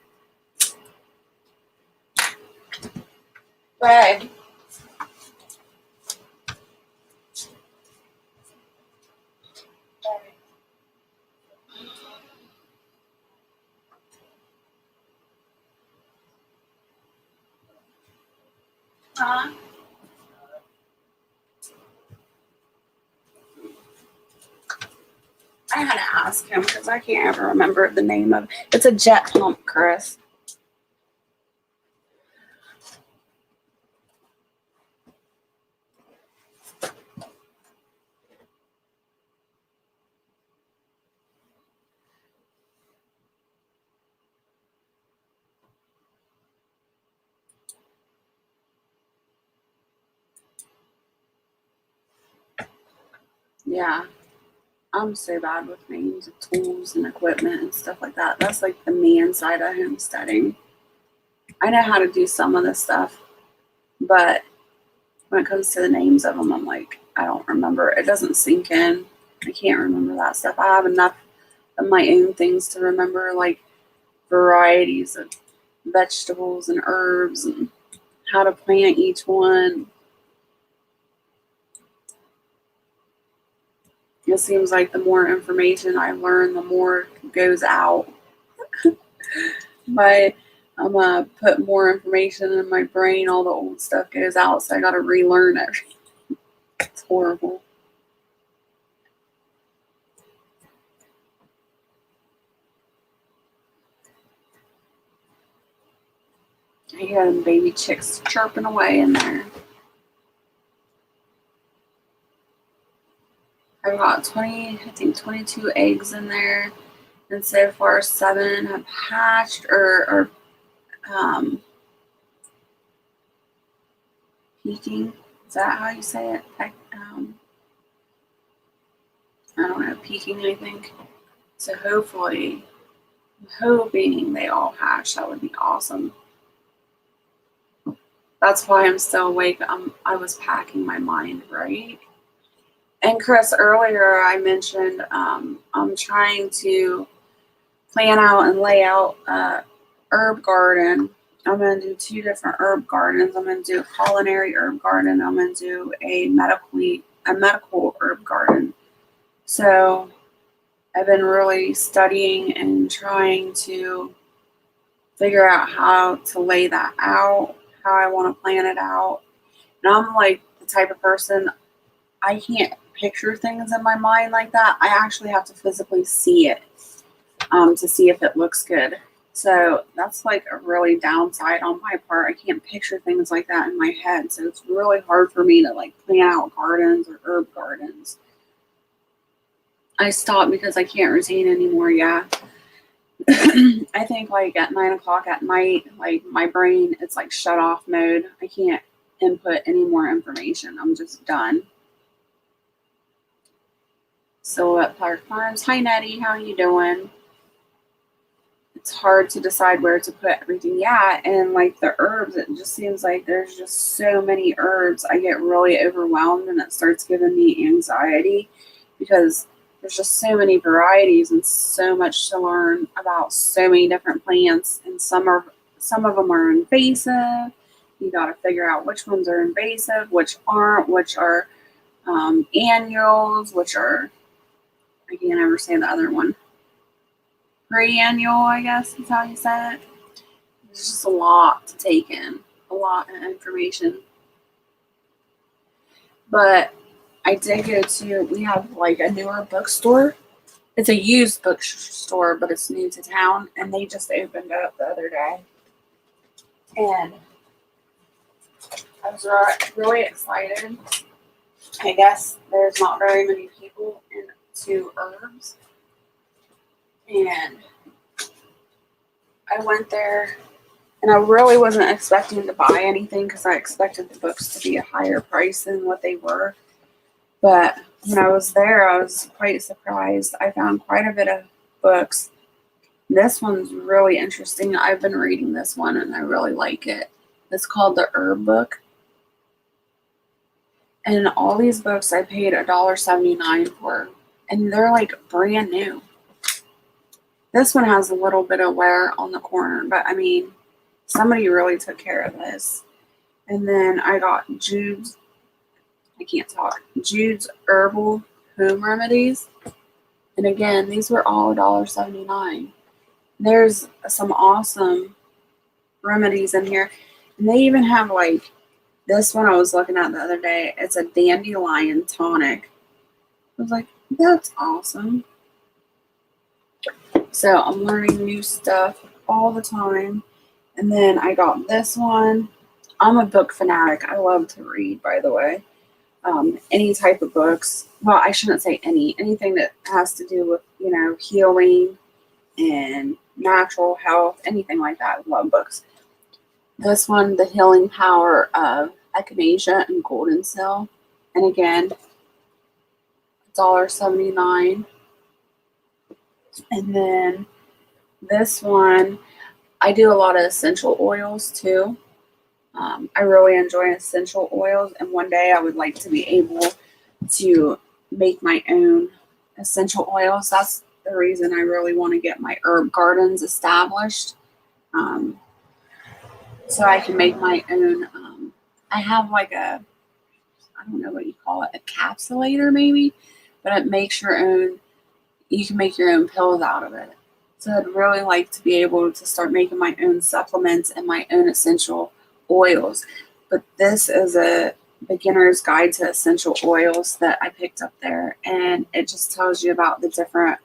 But I had to ask him because I can't ever remember the name of it. It's a jet pump, Chris. Yeah, I'm so bad with names of tools and equipment and stuff like that. That's like the man side of homesteading. I know how to do some of this stuff, but when it comes to the names of them, I'm like, I don't remember. It doesn't sink in. I can't remember that stuff. I have enough of my own things to remember, like varieties of vegetables and herbs and how to plant each one. It seems like the more information I learn, the more goes out. But I'm gonna put more information in my brain, all the old stuff goes out, so I gotta relearn everything. It's horrible. I hear them baby chicks chirping away in there. I've got 22 eggs in there, and so far 7 have hatched or peeking. Is that how you say it? I don't know, peeking, I think. So hopefully, I'm hoping they all hatch. That would be awesome. That's why I'm still awake. I was packing my mind, right? And Chris, earlier I mentioned I'm trying to plan out and lay out a herb garden. I'm going to do 2 different herb gardens. I'm going to do a culinary herb garden. I'm going to do a medical herb garden. So I've been really studying and trying to figure out how to lay that out, how I want to plan it out. And I'm like the type of person, I can't picture things in my mind like that. I actually have to physically see it to see if it looks good. So that's like a really downside on my part. I can't picture things like that in my head. So it's really hard for me to like plan out gardens or herb gardens. I stopped because I can't retain anymore. Yeah. I think like at 9 o'clock at night, like my brain, it's like shut off mode. I can't input any more information. I'm just done. So at Park Farms, hi Nettie, how you doing? It's hard to decide where to put everything. Yeah, and like the herbs, it just seems like there's just so many herbs. I get really overwhelmed and it starts giving me anxiety because there's just so many varieties and so much to learn about so many different plants. And some of them are invasive. You got to figure out which ones are invasive, which aren't, which are annuals, which are, I can't ever say the other one. Pre-annual, I guess is how you say it. There's just a lot to take in, a lot of information. But I did go to, we have like a newer bookstore. It's a used bookstore, but it's new to town, and they just opened up the other day. And I was really excited. I guess there's not very many people into herbs. And I went there, and I really wasn't expecting to buy anything because I expected the books to be a higher price than what they were. But when I was there, I was quite surprised. I found quite a bit of books. This one's really interesting. I've been reading this one, and I really like it. It's called The Herb Book. And all these books I paid $1.79 for, and they're like brand new. This one has a little bit of wear on the corner, but I mean, somebody really took care of this. And then I got Jude's Herbal Home Remedies. And again, these were all $1.79. There's some awesome remedies in here. And they even have like this one I was looking at the other day. It's a dandelion tonic. I was like, that's awesome. So I'm learning new stuff all the time. And then I got this one. I'm a book fanatic. I love to read, by the way. Any type of books. Well, I shouldn't say anything that has to do with, healing and natural health, anything like that. I love books. This one, The Healing Power of Echinacea and Golden Seal. And again, $1.79. And then this one, I do a lot of essential oils too. I really enjoy essential oils, and one day I would like to be able to make my own essential oils. That's the reason I really want to get my herb gardens established, so I can make my own. I have like I don't know what you call it, a capsulator maybe, but it makes your own. You can make your own pills out of it. So I'd really like to be able to start making my own supplements and my own essential oils. But this is a beginner's guide to essential oils that I picked up there, and it just tells you about the different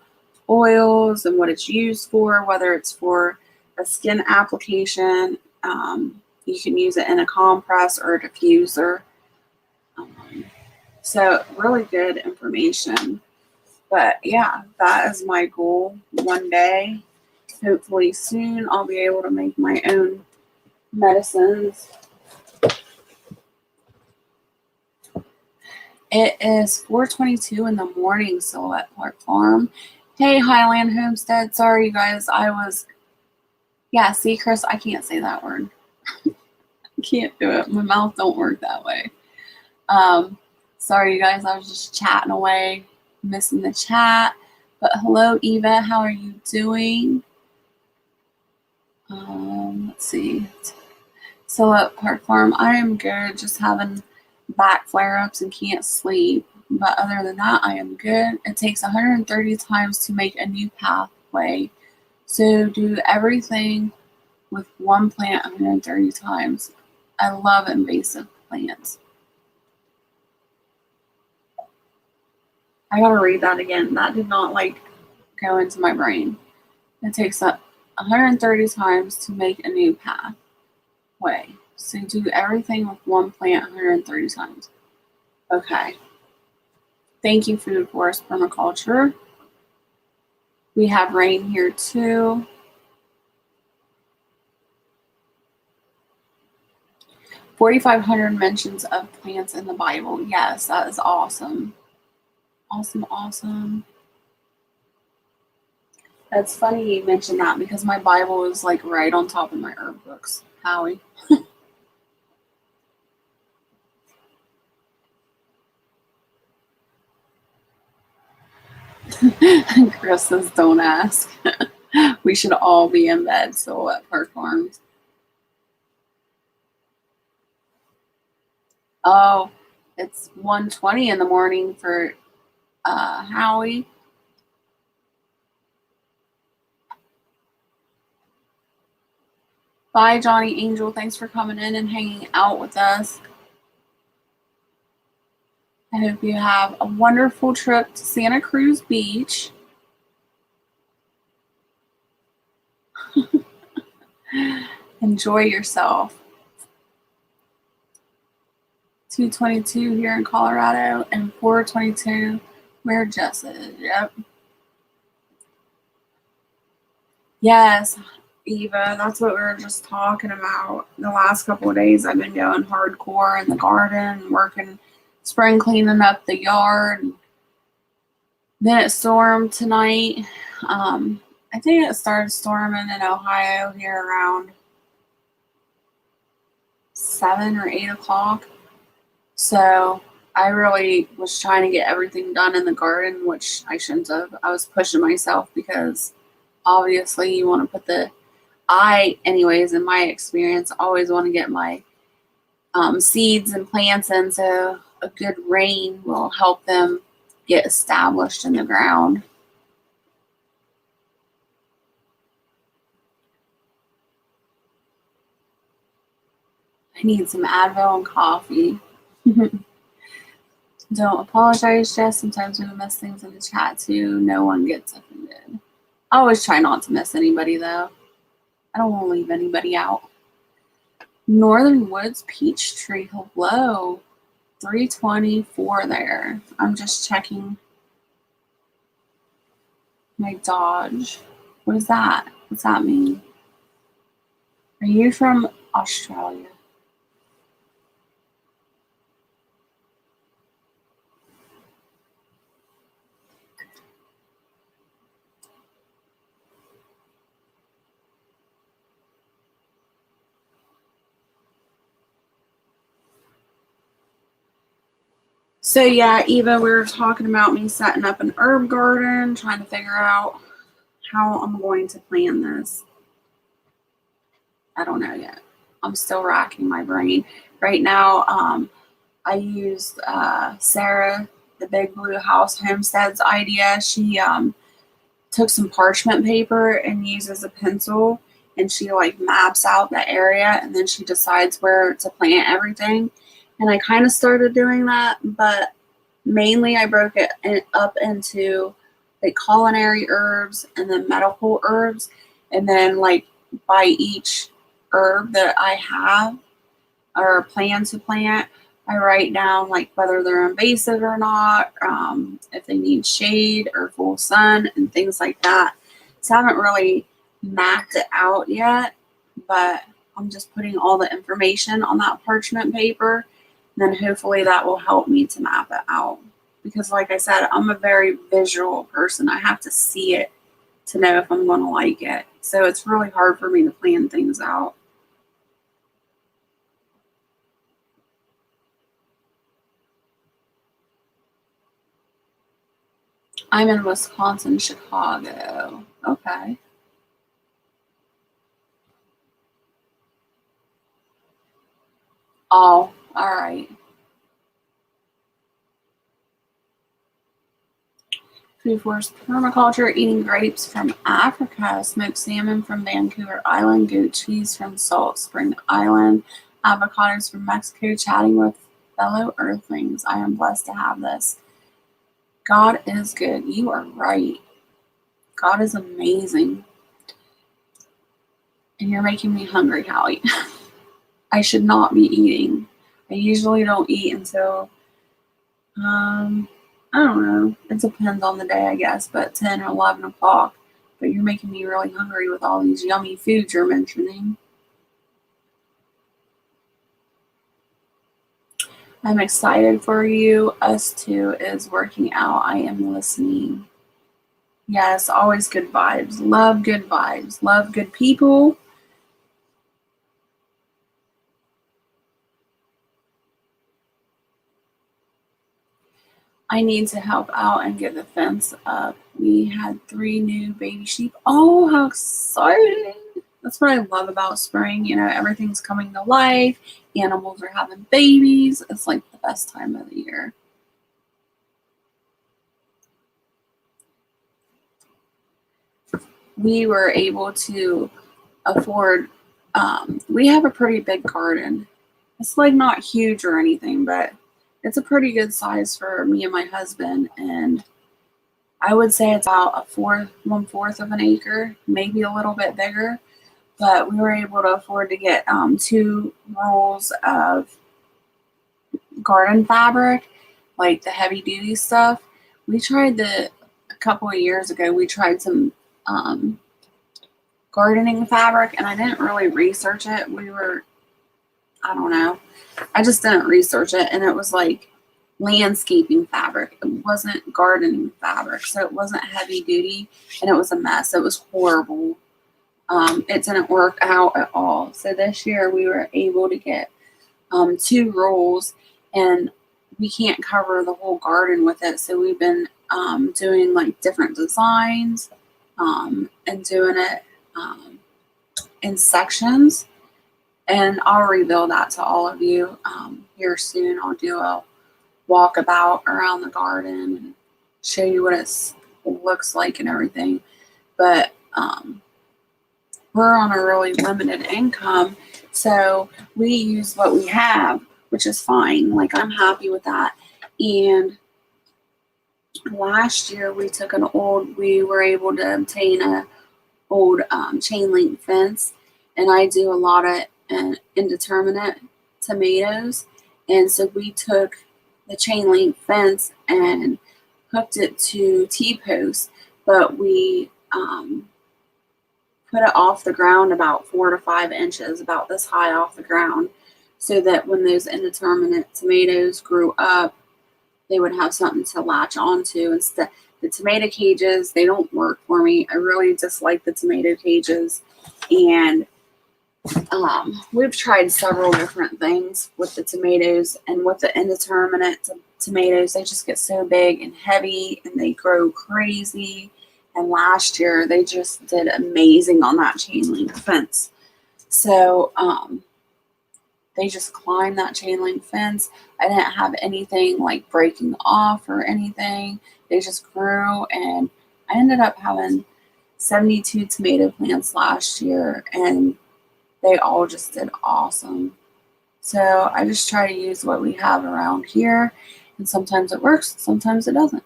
oils and what it's used for, whether it's for a skin application. You can use it in a compress or a diffuser. So really good information. But yeah, that is my goal. One day, hopefully soon, I'll be able to make my own medicines. It is 4:22 in the morning, still at Park Farm. Hey, Highland Homestead. Sorry, you guys. Yeah, see, Chris, I can't say that word. Can't do it. My mouth don't work that way. Sorry, you guys. I was just chatting away, missing the chat. But hello, Eva. How are you doing? Let's see. So at Park Farm, I am good. Just having back flare-ups and can't sleep. But other than that, I am good. It takes 130 times to make a new pathway. So do everything with one plant 130 times. I love invasive plants. I gotta read that again. That did not go into my brain. It takes 130 times to make a new pathway. So do everything with one plant 130 times. Okay. Thank you, Food Forest Permaculture. We have rain here too. 4,500 mentions of plants in the Bible. Yes, that is awesome. Awesome. That's funny you mentioned that because my Bible is right on top of my herb books. Howie. Chris says, don't ask. We should all be in bed still at Park Farms. Oh, it's 1:20 in the morning for Howie. Bye, Johnny Angel. Thanks for coming in and hanging out with us. I hope you have a wonderful trip to Santa Cruz Beach. Enjoy yourself. 2:22 here in Colorado and 4:22 where Jess is. Yep. Yes, Eva, that's what we were just talking about. The last couple of days I've been going hardcore in the garden, working, spring cleaning up the yard. Then it stormed tonight. I think it started storming in Ohio here around 7 or 8 o'clock. So I really was trying to get everything done in the garden, which I shouldn't have. I was pushing myself because obviously you want to put anyways, in my experience, always want to get my seeds and plants in, so a good rain will help them get established in the ground. I need some Advil and coffee. Don't apologize, Jess. Sometimes we miss things in the chat too. No one gets offended. I always try not to miss anybody though. I don't want to leave anybody out. Northern Woods Peach Tree. Hello. 324 there. I'm just checking my Dodge. What is that? What's that mean? Are you from Australia? So yeah, Eva, we were talking about me setting up an herb garden, trying to figure out how I'm going to plan this. I don't know yet. I'm still racking my brain. Right now, I used Sarah, the Big Blue House Homestead's idea. She took some parchment paper and uses a pencil, and she maps out the area, and then she decides where to plant everything. And I kind of started doing that, but mainly I broke it up into culinary herbs and then medical herbs, and then by each herb that I have or plan to plant, I write down whether they're invasive or not, if they need shade or full sun and things like that. So I haven't really mapped it out yet, but I'm just putting all the information on that parchment paper, and then hopefully that will help me to map it out. Because like I said, I'm a very visual person. I have to see it to know if I'm going to like it. So it's really hard for me to plan things out. I'm in Wisconsin, Chicago. Okay. Oh, all right. Food forest permaculture, eating grapes from Africa, smoked salmon from Vancouver Island, goat cheese from Salt Spring Island, avocados from Mexico, chatting with fellow earthlings. I am blessed to have this. God is good. You are right. God is amazing. And you're making me hungry, Hallie. I should not be eating. I usually don't eat until, I don't know. It depends on the day, I guess, but 10 or 11 o'clock. But you're making me really hungry with all these yummy foods you're mentioning. I'm excited for you. Us too is working out. I am listening. Yes, always good vibes. Love good vibes. Love good people. I need to help out and get the fence up. We had 3 new baby sheep. Oh, how exciting! That's what I love about spring. You know, everything's coming to life. Animals are having babies. It's like the best time of the year. We were able to afford, we have a pretty big garden. It's like not huge or anything, but it's a pretty good size for me and my husband. And I would say it's about 1/4 of an acre, maybe a little bit bigger. But we were able to afford to get 2 rolls of garden fabric, like the heavy duty stuff. We tried a couple of years ago, we tried some gardening fabric, and I didn't really research it. I don't know, I just didn't research it, and it was like landscaping fabric. It wasn't gardening fabric, so it wasn't heavy duty, and it was a mess. It was horrible. It didn't work out at all. So this year we were able to get 2 rolls, and we can't cover the whole garden with it. So we've been doing like different designs and doing it in sections. And I'll reveal that to all of you here soon. I'll do a walkabout around the garden and show you what it looks like and everything. But we're on a really limited income, so we use what we have, which is fine. Like, I'm happy with that. And last year we were able to obtain a old chain link fence, and I do a lot of indeterminate tomatoes. And so we took the chain link fence and hooked it to T-posts, but we put it off the ground about 4 to 5 inches, about this high off the ground, so that when those indeterminate tomatoes grew up, they would have something to latch onto. Instead, the tomato cages, they don't work for me. I really dislike the tomato cages. And we've tried several different things with the tomatoes, and with the indeterminate tomatoes, they just get so big and heavy and they grow crazy. And last year they just did amazing on that chain link fence. So they just climbed that chain link fence. I didn't have anything like breaking off or anything. They just grew, and I ended up having 72 tomato plants last year, and they all just did awesome. So I just try to use what we have around here, and sometimes it works, sometimes it doesn't.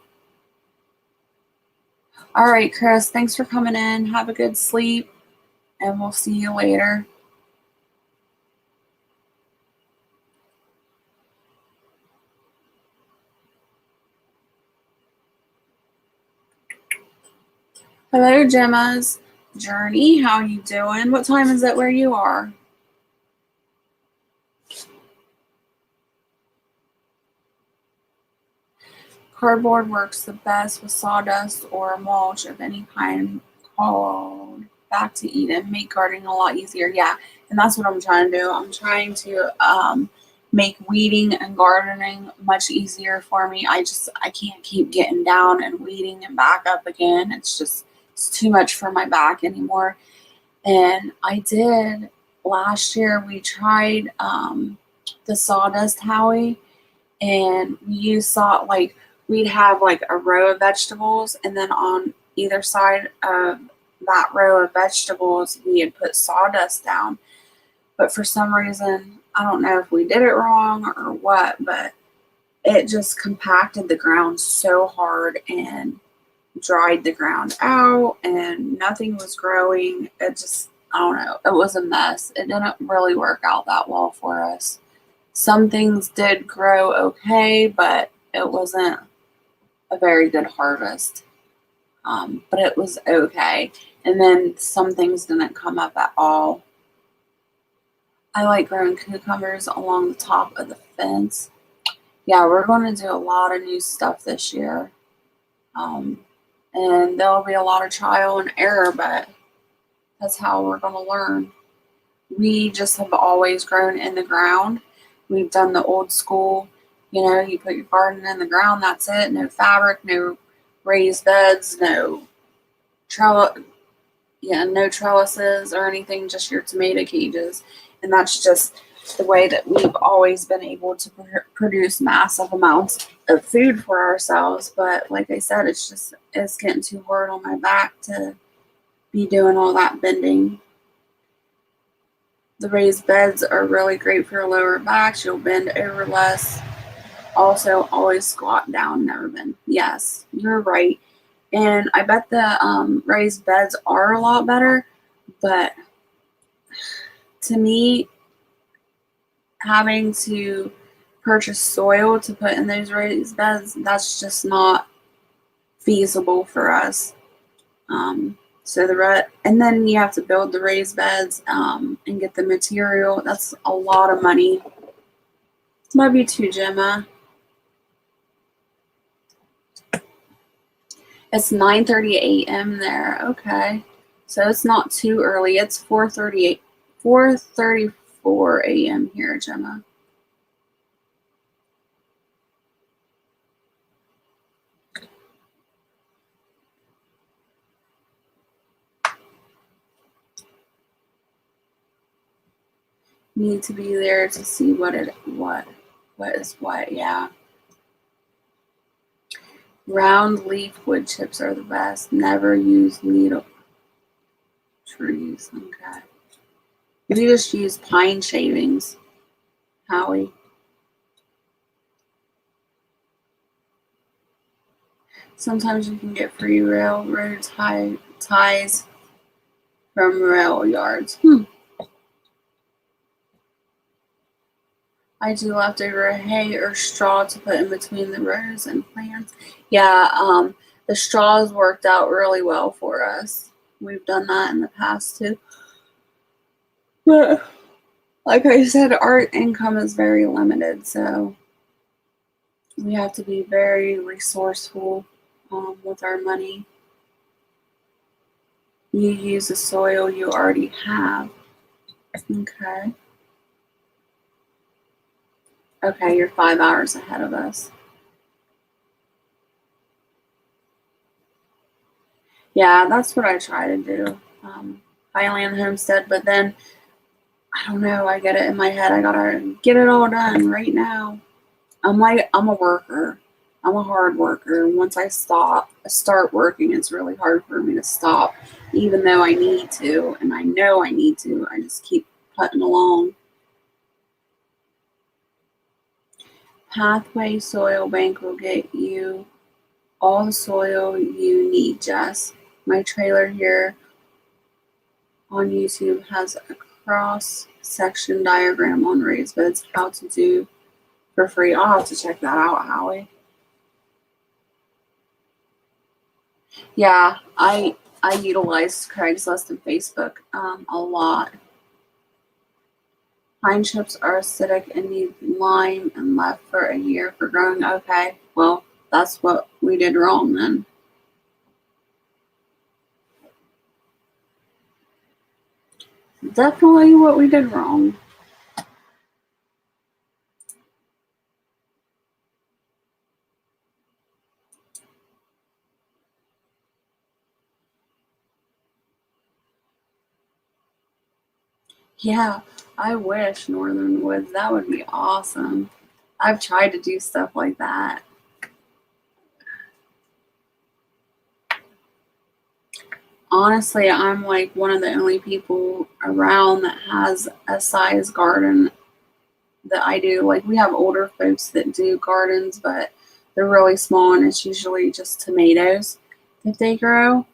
All right, Chris, thanks for coming in. Have a good sleep, and we'll see you later. Hello, Gemma's Journey. How you doing? What time is it where you are? Cardboard works the best with sawdust or mulch of any kind, called Back to Eden. Make gardening a lot easier. Yeah, and that's what I'm trying to do. I'm trying to make weeding and gardening much easier for me. I can't keep getting down and weeding and back up again. It's too much for my back anymore. And I did last year, we tried the sawdust Howie, and we used we'd have like a row of vegetables, and then on either side of that row of vegetables we had put sawdust down. But for some reason, I don't know if we did it wrong or what, but it just compacted the ground so hard and dried the ground out, and nothing was growing. I don't know, it was a mess. It didn't really work out that well for us. Some things did grow okay, but it wasn't a very good harvest. But it was okay. And then some things didn't come up at all. I like growing cucumbers along the top of the fence. Yeah, we're going to do a lot of new stuff this year. And there'll be a lot of trial and error, but that's how we're going to learn. We just have always grown in the ground. We've done the old school, you put your garden in the ground, that's it. No fabric, no raised beds, no trellises or anything, just your tomato cages. And that's just the way that we've always been able to produce massive amounts of food for ourselves. But like I said, it's getting too hard on my back to be doing all that bending. The raised beds are really great for your lower backs. You'll bend over less. Also, always squat down, never bend. Yes, you're right. And I bet the raised beds are a lot better, but to me, having to purchase soil to put in those raised beds, that's just not feasible for us. And then you have to build the raised beds and get the material. That's a lot of money. Love you too, Gemma. It's 9:30 a.m. there. Okay. So it's not too early. It's 4:34 a.m. here, Gemma. Need to be there to see what is what, yeah. Round leaf wood chips are the best. Never use needle trees. Okay. If you just use pine shavings, Howie. Sometimes you can get free railroad ties from rail yards. I do leftover hay or straw to put in between the rows and plants. Yeah, the straws worked out really well for us. We've done that in the past too. But like I said, our income is very limited, so we have to be very resourceful with our money. You use the soil you already have. Okay. Okay, you're 5 hours ahead of us. Yeah, that's what I try to do. Highland Homestead, but then, I don't know, I get it in my head. I gotta get it all done right now. I'm a worker. I'm a hard worker. Once I start working, it's really hard for me to stop, even though I need to, and I know I need to. I just keep putting along. Pathway Soil Bank will get you all the soil you need, Jess. My trailer here on YouTube has a cross-section diagram on raised beds, how to do for free. I'll have to check that out, Howie. Yeah, I utilize Craigslist and Facebook a lot. Pine chips are acidic and need lime and left for a year for growing. Okay, well, that's what we did wrong then. Definitely what we did wrong. Yeah, I wish Northern Woods. That would be awesome. I've tried to do stuff like that. Honestly, I'm like one of the only people around that has a size garden that I do. Like, we have older folks that do gardens, but they're really small, and it's usually just tomatoes that they grow.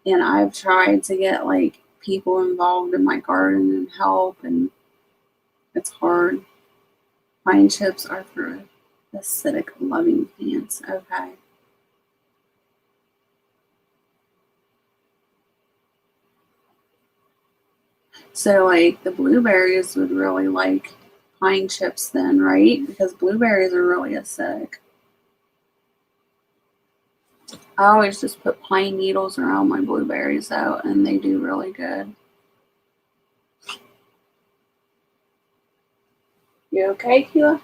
And I've tried to get like people involved in my garden and help, and it's hard. Pine chips are for acidic loving plants. Okay. So like the blueberries would really like pine chips then, right? Because blueberries are really acidic. I always just put pine needles around my blueberries though, and they do really good. You okay, Keela?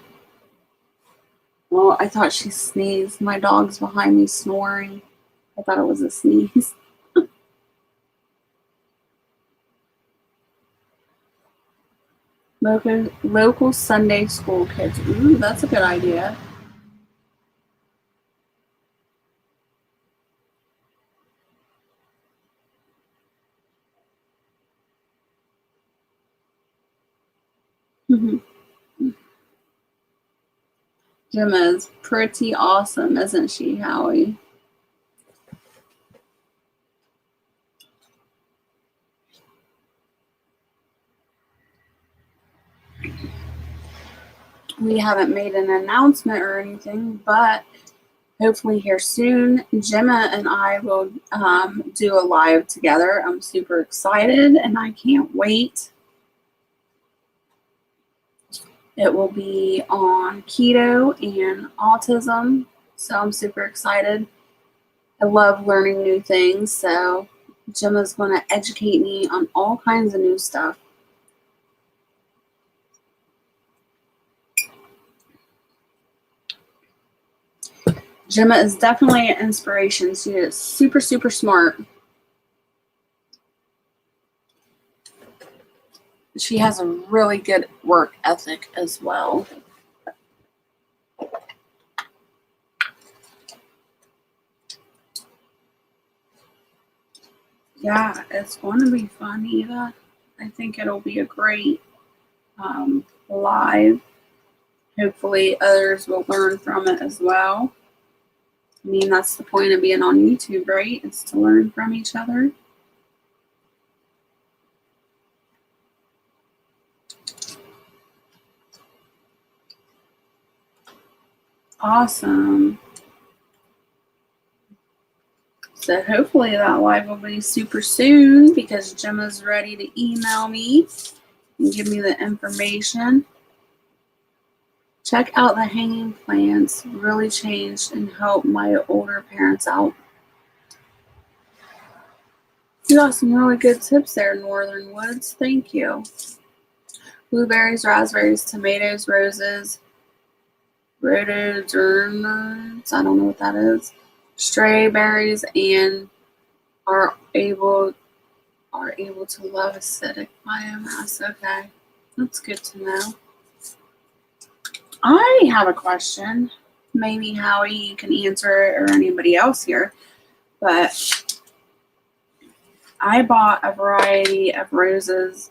Well, I thought she sneezed. My dog's behind me snoring. I thought it was a sneeze. Local Sunday school kids. Ooh, that's a good idea. Gemma's pretty awesome, isn't she, Howie? We haven't made an announcement or anything, but hopefully here soon, Gemma and I will do a live together. I'm super excited and I can't wait. It will be on keto and autism, so I'm super excited. I love learning new things, so Gemma's going to educate me on all kinds of new stuff. Gemma is definitely an inspiration. She is super, super smart. She has a really good work ethic as well. Yeah, it's going to be fun, Eva. I think it'll be a great live. Hopefully, others will learn from it as well. I mean, that's the point of being on YouTube, right? It's to learn from each other. Awesome. So hopefully that live will be super soon because Gemma's ready to email me and give me the information. Check out the hanging plants. Really changed and helped my older parents out. You got some really good tips there, Northern Woods. Thank you. Blueberries, raspberries, tomatoes, roses, rhododendrons, I don't know what that is. Strawberries and are able to love acidic biomass. Okay, that's good to know. I have a question. Maybe Howie, you can answer it, or anybody else here. But I bought a variety of roses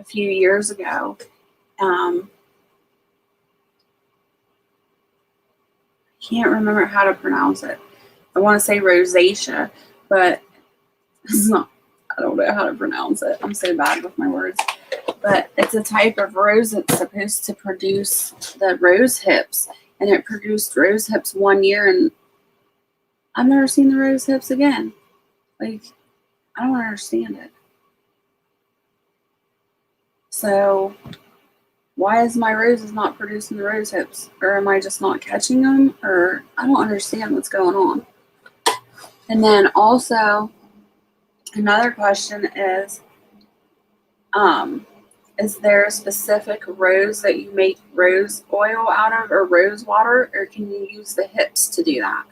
a few years ago. Can't remember how to pronounce it. I want to say rosacea, but it's not. I don't know how to pronounce it. I'm so bad with my words. But it's a type of rose that's supposed to produce the rose hips. And it produced rose hips 1 year, and I've never seen the rose hips again. Like, I don't understand it. So, why is my roses not producing the rose hips? Or am I just not catching them? Or I don't understand what's going on. And then also, another question is there a specific rose that you make rose oil out of or rose water, or can you use the hips to do that?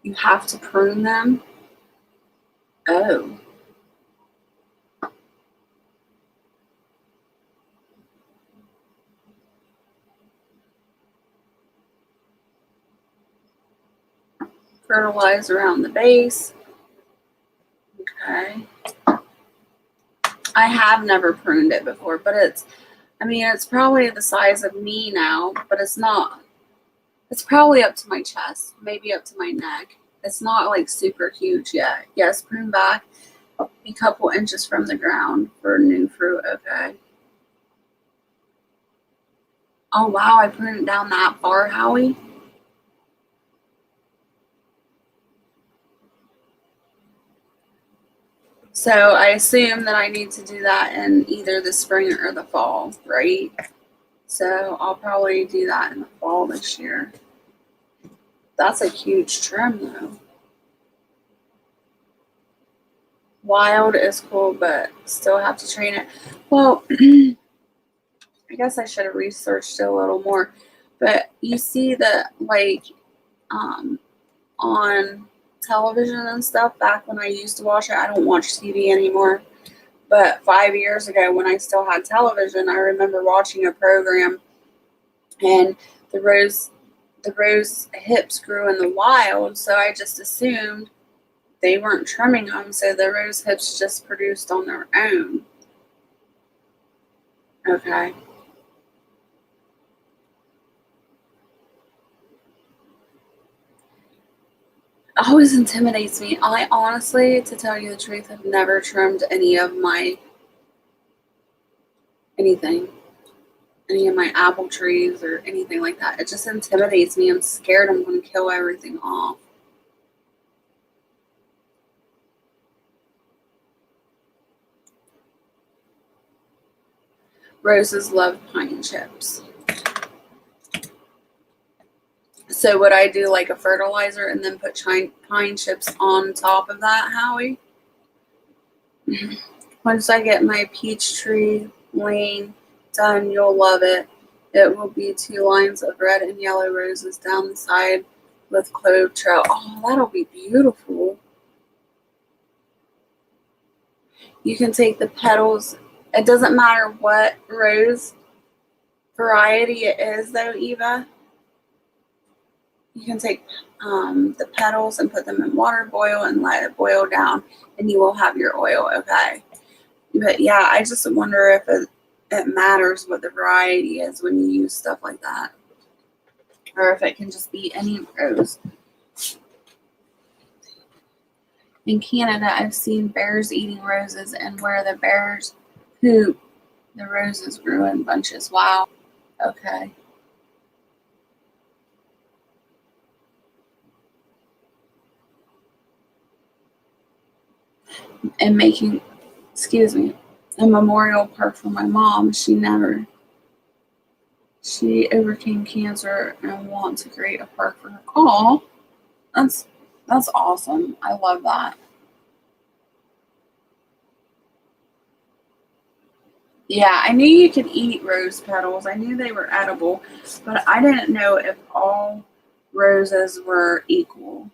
You have to prune them? Oh. fertilize around the base. Okay. I have never pruned it before, but it's probably the size of me now, but it's not. It's probably up to my chest, maybe up to my neck. It's not like super huge yet. Yes, prune back a couple inches from the ground for new fruit. Okay. Oh, wow. I pruned it down that far, Howie. So I assume that I need to do that in either the spring or the fall, right? So I'll probably do that in the fall this year. That's a huge trim, though. Wild is cool, but still have to train it. Well, I guess I should have researched it a little more. But you see that, like, on television and stuff, back when I used to watch it, I don't watch TV anymore. But 5 years ago, when I still had television, I remember watching a program, and the rose hips grew in the wild, so I just assumed they weren't trimming them, so the rose hips just produced on their own. Okay. Always intimidates me. I honestly, to tell you the truth, have never trimmed any of my apple trees or anything like that. It just intimidates me. I'm scared I'm going to kill everything off. Roses love pine chips. So would I do like a fertilizer and then put pine chips on top of that, Howie? Once I get my peach tree lane done, you'll love it. It will be 2 lines of red and yellow roses down the side with clove trail. Oh, that'll be beautiful. You can take the petals. It doesn't matter what rose variety it is, though, Eva. You can take the petals and put them in water, boil, and let it boil down, and you will have your oil, okay? But yeah, I just wonder if it matters what the variety is when you use stuff like that, or if it can just be any rose. In Canada, I've seen bears eating roses, and where the bears poop, the roses grew in bunches. Wow. Okay. And making, a memorial park for my mom. She overcame cancer and wants to create a park for her. Oh, that's awesome. I love that. Yeah, I knew you could eat rose petals. I knew they were edible, but I didn't know if all roses were equal.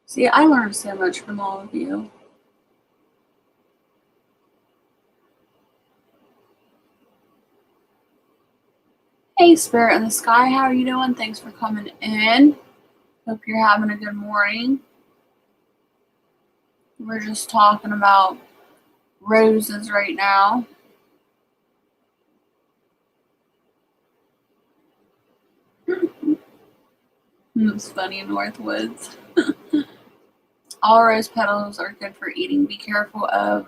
See, I learned so much from all of you. Hey, Spirit in the Sky, how are you doing? Thanks for coming in. Hope you're having a good morning. We're just talking about roses right now. It's funny, Northwoods. All rose petals are good for eating. Be careful of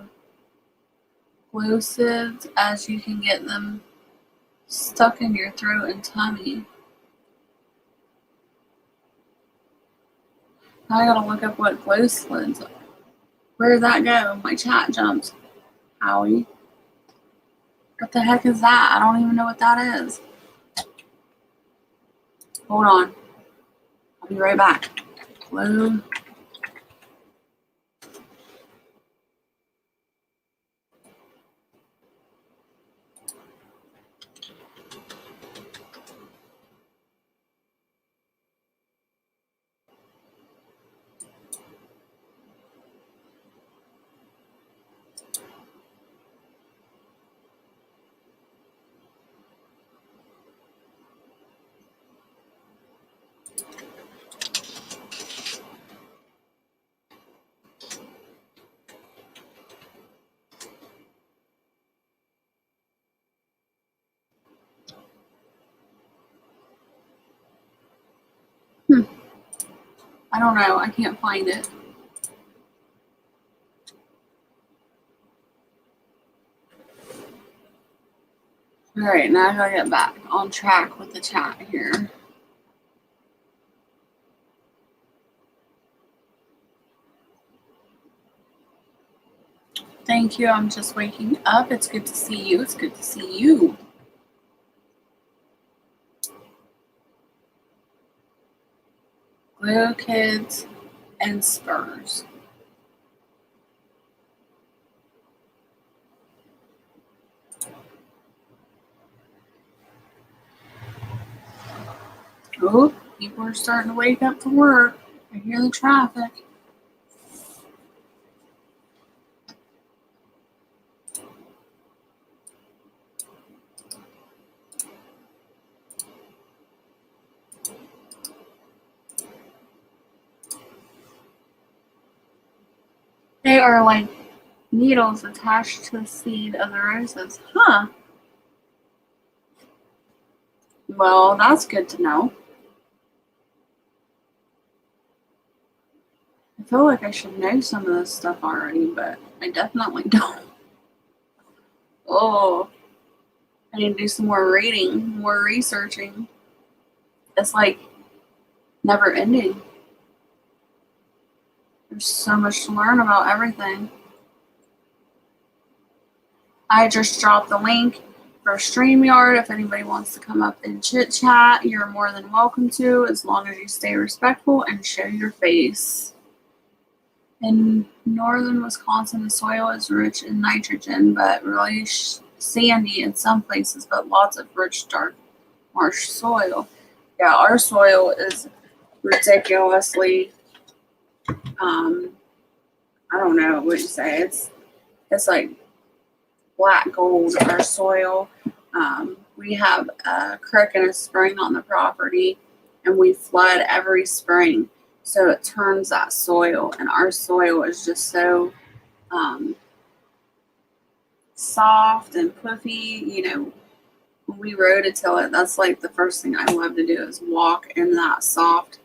plosives as you can get them stuck in your throat and tummy. I gotta look up what plosives are. Where did that go? My chat jumped. Howie. What the heck is that? I don't even know what that is. Hold on. I'll be right back. Hello. I don't know. I can't find it. All right, now I gotta get back on track with the chat here. Thank you. I'm just waking up. It's good to see you. It's good to see you. Glue kids and Spurs. Oh, people are starting to wake up for work. I hear the traffic. They are like needles attached to the seed of the roses. Huh. Well, that's good to know. I feel like I should know some of this stuff already, but I definitely don't. Oh, I need to do some more reading, more researching. It's like never ending. There's so much to learn about everything. I just dropped the link for StreamYard. If anybody wants to come up and chit chat, you're more than welcome to, as long as you stay respectful and show your face. In northern Wisconsin, the soil is rich in nitrogen, but really sandy in some places, but lots of rich, dark marsh soil. Yeah, our soil is ridiculously, I don't know what you say. It's like black gold, our soil. We have a creek and a spring on the property, and we flood every spring. So it turns that soil, and our soil is just so soft and puffy. You know, when we rototill it, that's like the first thing I love to do is walk in that soft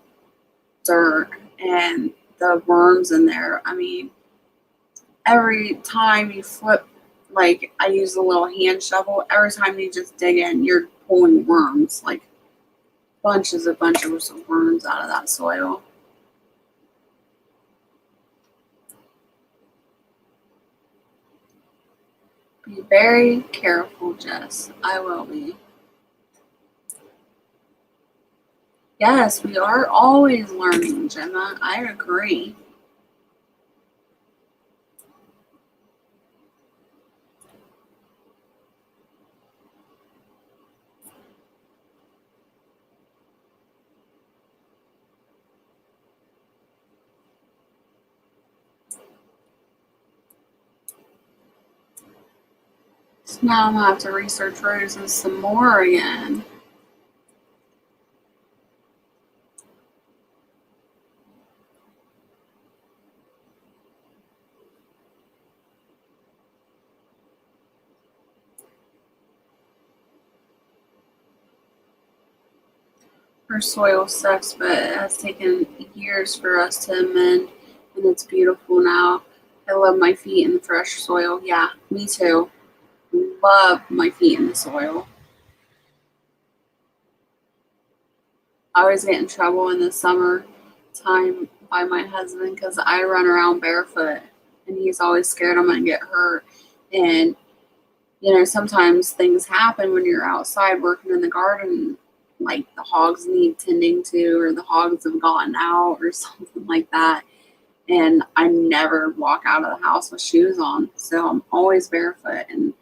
dirt and the worms in there. I mean, every time you flip, like I use a little hand shovel, every time you just dig in, you're pulling worms, like bunches of worms out of that soil. Be very careful, Jess. I will be. Yes, we are always learning, Gemma. I agree. So now I'm going to have to research roses some more again. Our soil sucks, but it has taken years for us to amend, and it's beautiful now. I love my feet in the fresh soil. Yeah, me too. Love my feet in the soil. I always get in trouble in the summer time by my husband because I run around barefoot, and he's always scared I'm going to get hurt. And, you know, sometimes things happen when you're outside working in the garden, like the hogs need tending to, or the hogs have gotten out, or something like that. And I never walk out of the house with shoes on, so I'm always barefoot. And,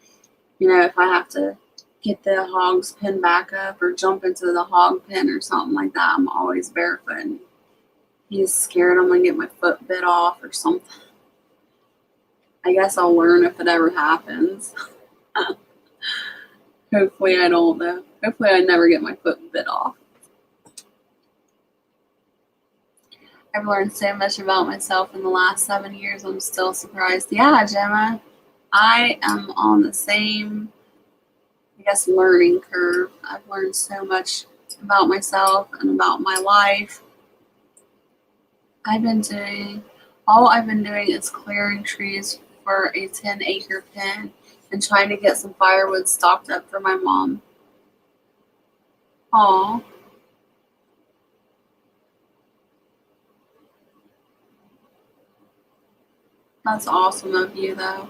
you know, if I have to get the hogs pen back up or jump into the hog pen or something like that, I'm always barefoot. And he's scared I'm gonna get my foot bit off or something. I guess I'll learn if it ever happens. Hopefully I don't though. Hopefully I never get my foot bit off. I've learned so much about myself in the last 7 years. I'm still surprised. Yeah, Gemma, I am on the same, I guess, learning curve. I've learned so much about myself and about my life. All I've been doing is clearing trees for a 10-acre pen and trying to get some firewood stocked up for my mom. Aw. That's awesome of you, though.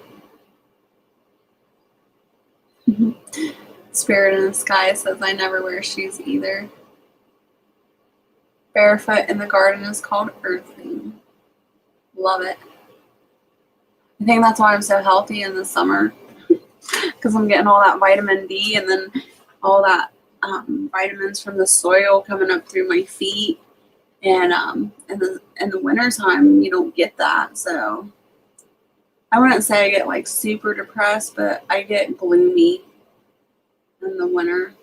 Spirit in the Sky says I never wear shoes either. Barefoot in the garden is called earthing. Love it. I think that's why I'm so healthy in the summer, because I'm getting all that vitamin D and then all that vitamins from the soil coming up through my feet. And in the wintertime, you don't get that. So I wouldn't say I get like super depressed, but I get gloomy in the winter.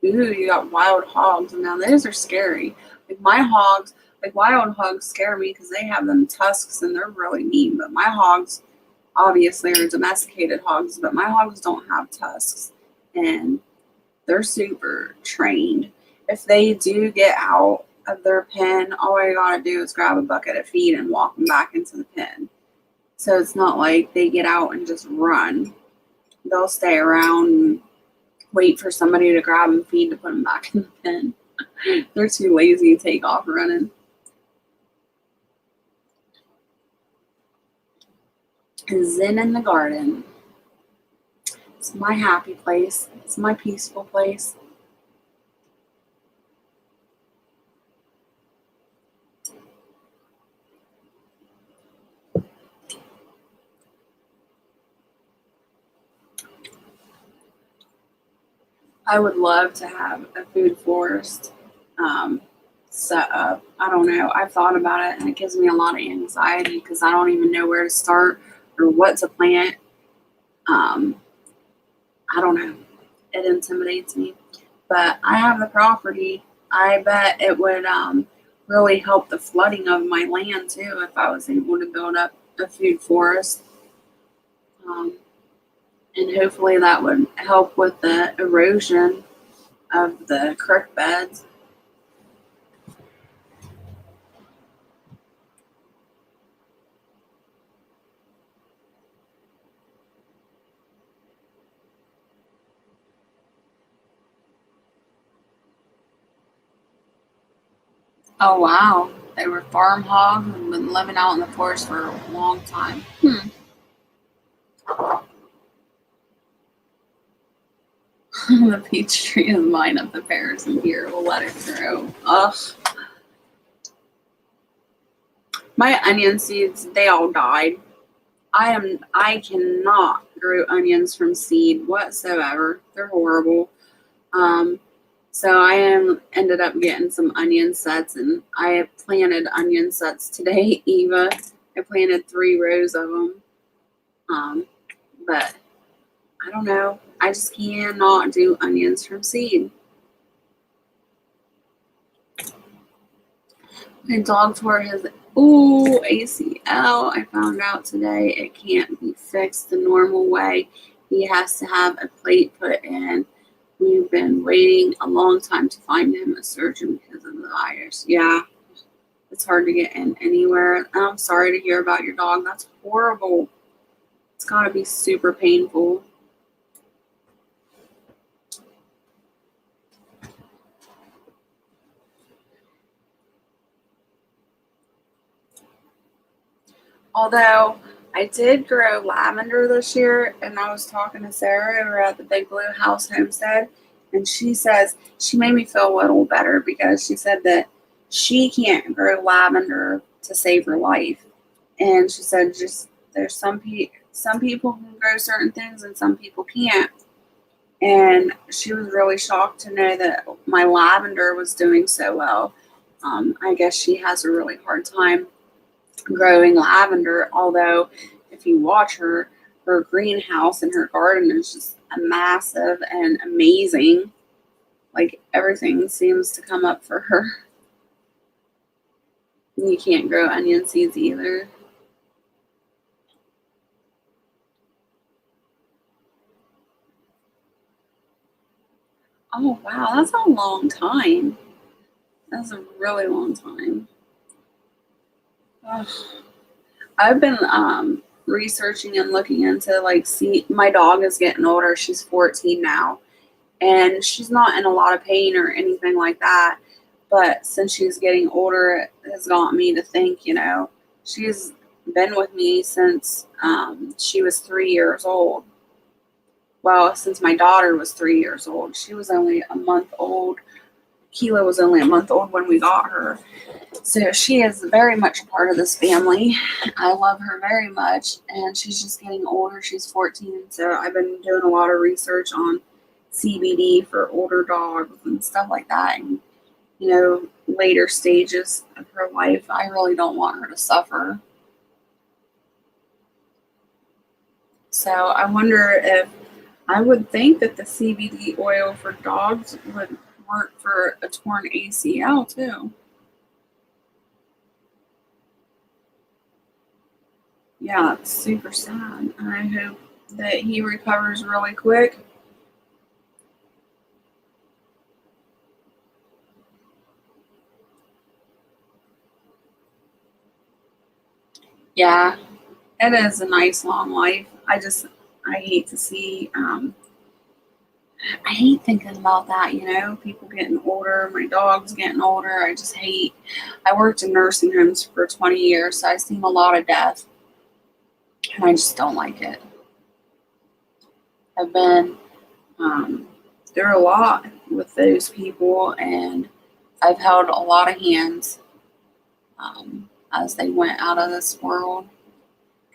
Ooh, you got wild hogs. Now those are scary. Like wild hogs scare me because they have them tusks and they're really mean. But my hogs obviously are domesticated hogs, but my hogs don't have tusks and they're super trained. If they do get out of their pen, all I gotta do is grab a bucket of feed and walk them back into the pen. So it's not like they get out and just run. They'll stay around and wait for somebody to grab them feed to put them back in the pen. They're too lazy to take off running. Zen in the garden. It's my happy place. It's my peaceful place. I would love to have a food forest set up. I don't know. I've thought about it and it gives me a lot of anxiety because I don't even know where to start or what to plant. I don't know. It intimidates me. But I have the property. I bet it would really help the flooding of my land too if I was able to build up a food forest. And hopefully that would help with the erosion of the creek beds. Oh wow, they were farm hogs and been living out in the forest for a long time. The peach tree is mine of the pears and here we'll let it grow. Ugh. My onion seeds, they all died. I cannot grow onions from seed whatsoever. They're horrible. So I ended up getting some onion sets and I planted onion sets today, Eva. I planted 3 rows of them. But I don't know. I just cannot do onions from seed. My dog tore his ACL. I found out today it can't be fixed the normal way. He has to have a plate put in. We've been waiting a long time to find him a surgeon because of the virus. Yeah, it's hard to get in anywhere. I'm sorry to hear about your dog. That's horrible. It's got to be super painful. Although I did grow lavender this year, and I was talking to Sarah over at the Big Blue House Homestead, and she says she made me feel a little better because she said that she can't grow lavender to save her life, and she said just there's some people can grow certain things and some people can't, and she was really shocked to know that my lavender was doing so well. I guess she has a really hard time growing lavender, although if you watch her greenhouse and her garden is just massive and amazing. Like everything seems to come up for her. You can't grow onion seeds either. Oh, wow. That's a long time. That's a really long time. Ugh. I've been researching and looking into see, my dog is getting older. She's 14 now, and she's not in a lot of pain or anything like that. But since she's getting older, it has got me to think, she's been with me since she was 3 years old. Well, since my daughter was 3 years old. She was only a month old. Keela was only a month old when we got her. So she is very much a part of this family. I love her very much, and she's just getting older. She's 14, so I've been doing a lot of research on CBD for older dogs and stuff like that. And, later stages of her life, I really don't want her to suffer. So I wonder if I would think that the CBD oil for dogs would work for a torn ACL too. Yeah, it's super sad. I hope that he recovers really quick. Yeah, it is a nice long life. I hate to see, I hate thinking about that, people getting older, my dog's getting older. I worked in nursing homes for 20 years, so I've seen a lot of death, and I just don't like it. I've been through a lot with those people, and I've held a lot of hands as they went out of this world.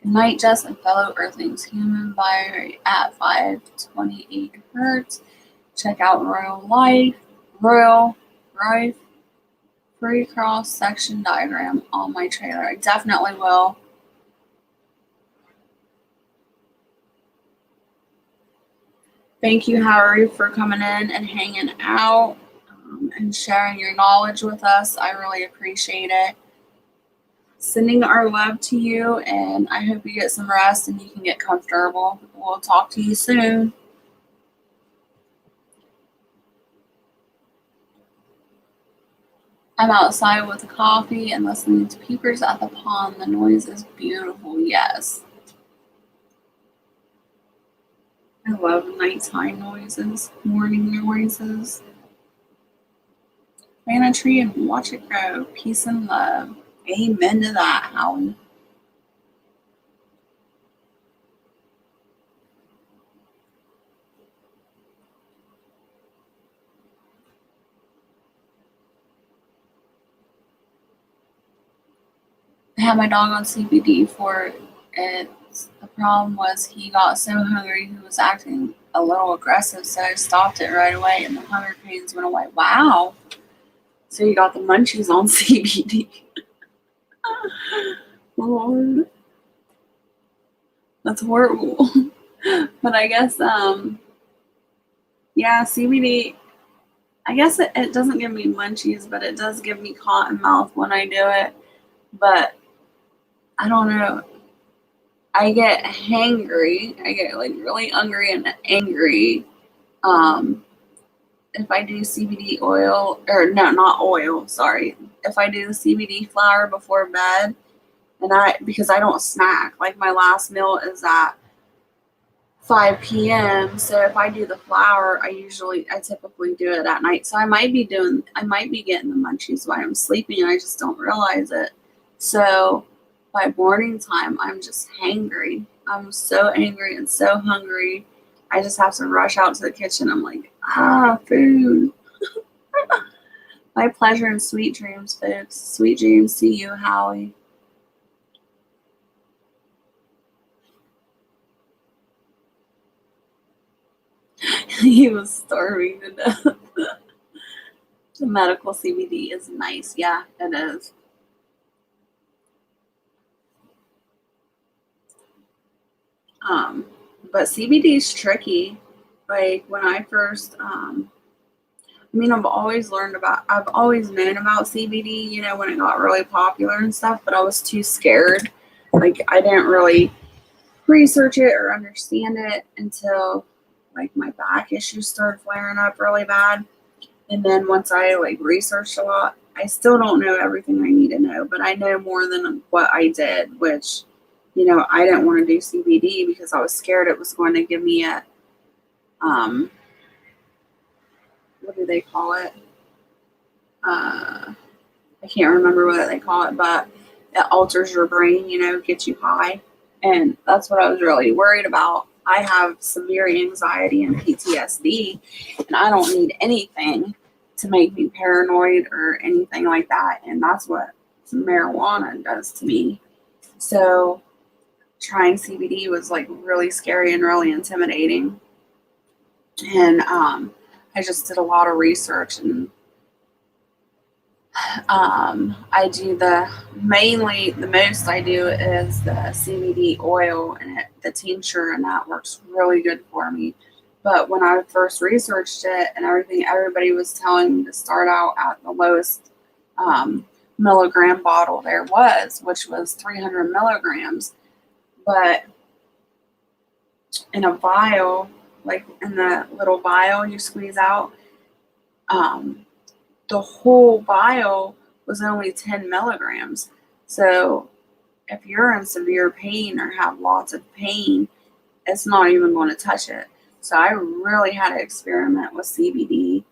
Good night, Jess and fellow Earthlings. Human vibrate at 528 hertz. Check out Royal Life, free cross section diagram on my trailer. I definitely will. Thank you, Harry, for coming in and hanging out and sharing your knowledge with us. I really appreciate it. Sending our love to you, and I hope you get some rest and you can get comfortable. We'll talk to you soon. I'm outside with a coffee and listening to peepers at the pond. The noise is beautiful, yes. I love nighttime noises, morning noises. Plant a tree and watch it grow. Peace and love. Amen to that, Howie. I had my dog on CBD for it. The problem was he got so hungry, he was acting a little aggressive, so I stopped it right away, and the hunger pains went away. Wow. So you got the munchies on CBD. Lord. That's horrible. But I guess, yeah, CBD, I guess it doesn't give me munchies, but it does give me cotton mouth when I do it. But I don't know. I get hangry. I get really hungry and angry. If I do CBD oil, or no, not oil, sorry. If I do the CBD flower before bed, because I don't snack, my last meal is at 5 p.m. So if I do the flower, I typically do it at night. So I might be getting the munchies while I'm sleeping and I just don't realize it. So by morning time, I'm just hangry. I'm so angry and so hungry. I just have to rush out to the kitchen. I'm like, food. My pleasure and sweet dreams, folks. Sweet dreams to you, Howie. He was starving to death. The medical CBD is nice. Yeah, it is. But CBD is tricky. When I first, I've always known about CBD, when it got really popular and stuff, but I was too scared. I didn't really research it or understand it until like my back issues started flaring up really bad. And then once I like researched a lot, I still don't know everything I need to know, but I know more than what I did, which, I didn't want to do CBD because I was scared it was going to give me a, what do they call it? I can't remember what they call it, but it alters your brain, gets you high. And that's what I was really worried about. I have severe anxiety and PTSD, and I don't need anything to make me paranoid or anything like that. And that's what marijuana does to me. So trying CBD was like really scary and really intimidating. And I just did a lot of research, and I do the most I do is the CBD oil and the tincture, and that works really good for me. But when I first researched it and everything, everybody was telling me to start out at the lowest milligram bottle there was, which was 300 milligrams. But in a vial, like in the little vial you squeeze out, the whole vial was only 10 milligrams. So if you're in severe pain or have lots of pain, it's not even going to touch it. So I really had to experiment with CBD.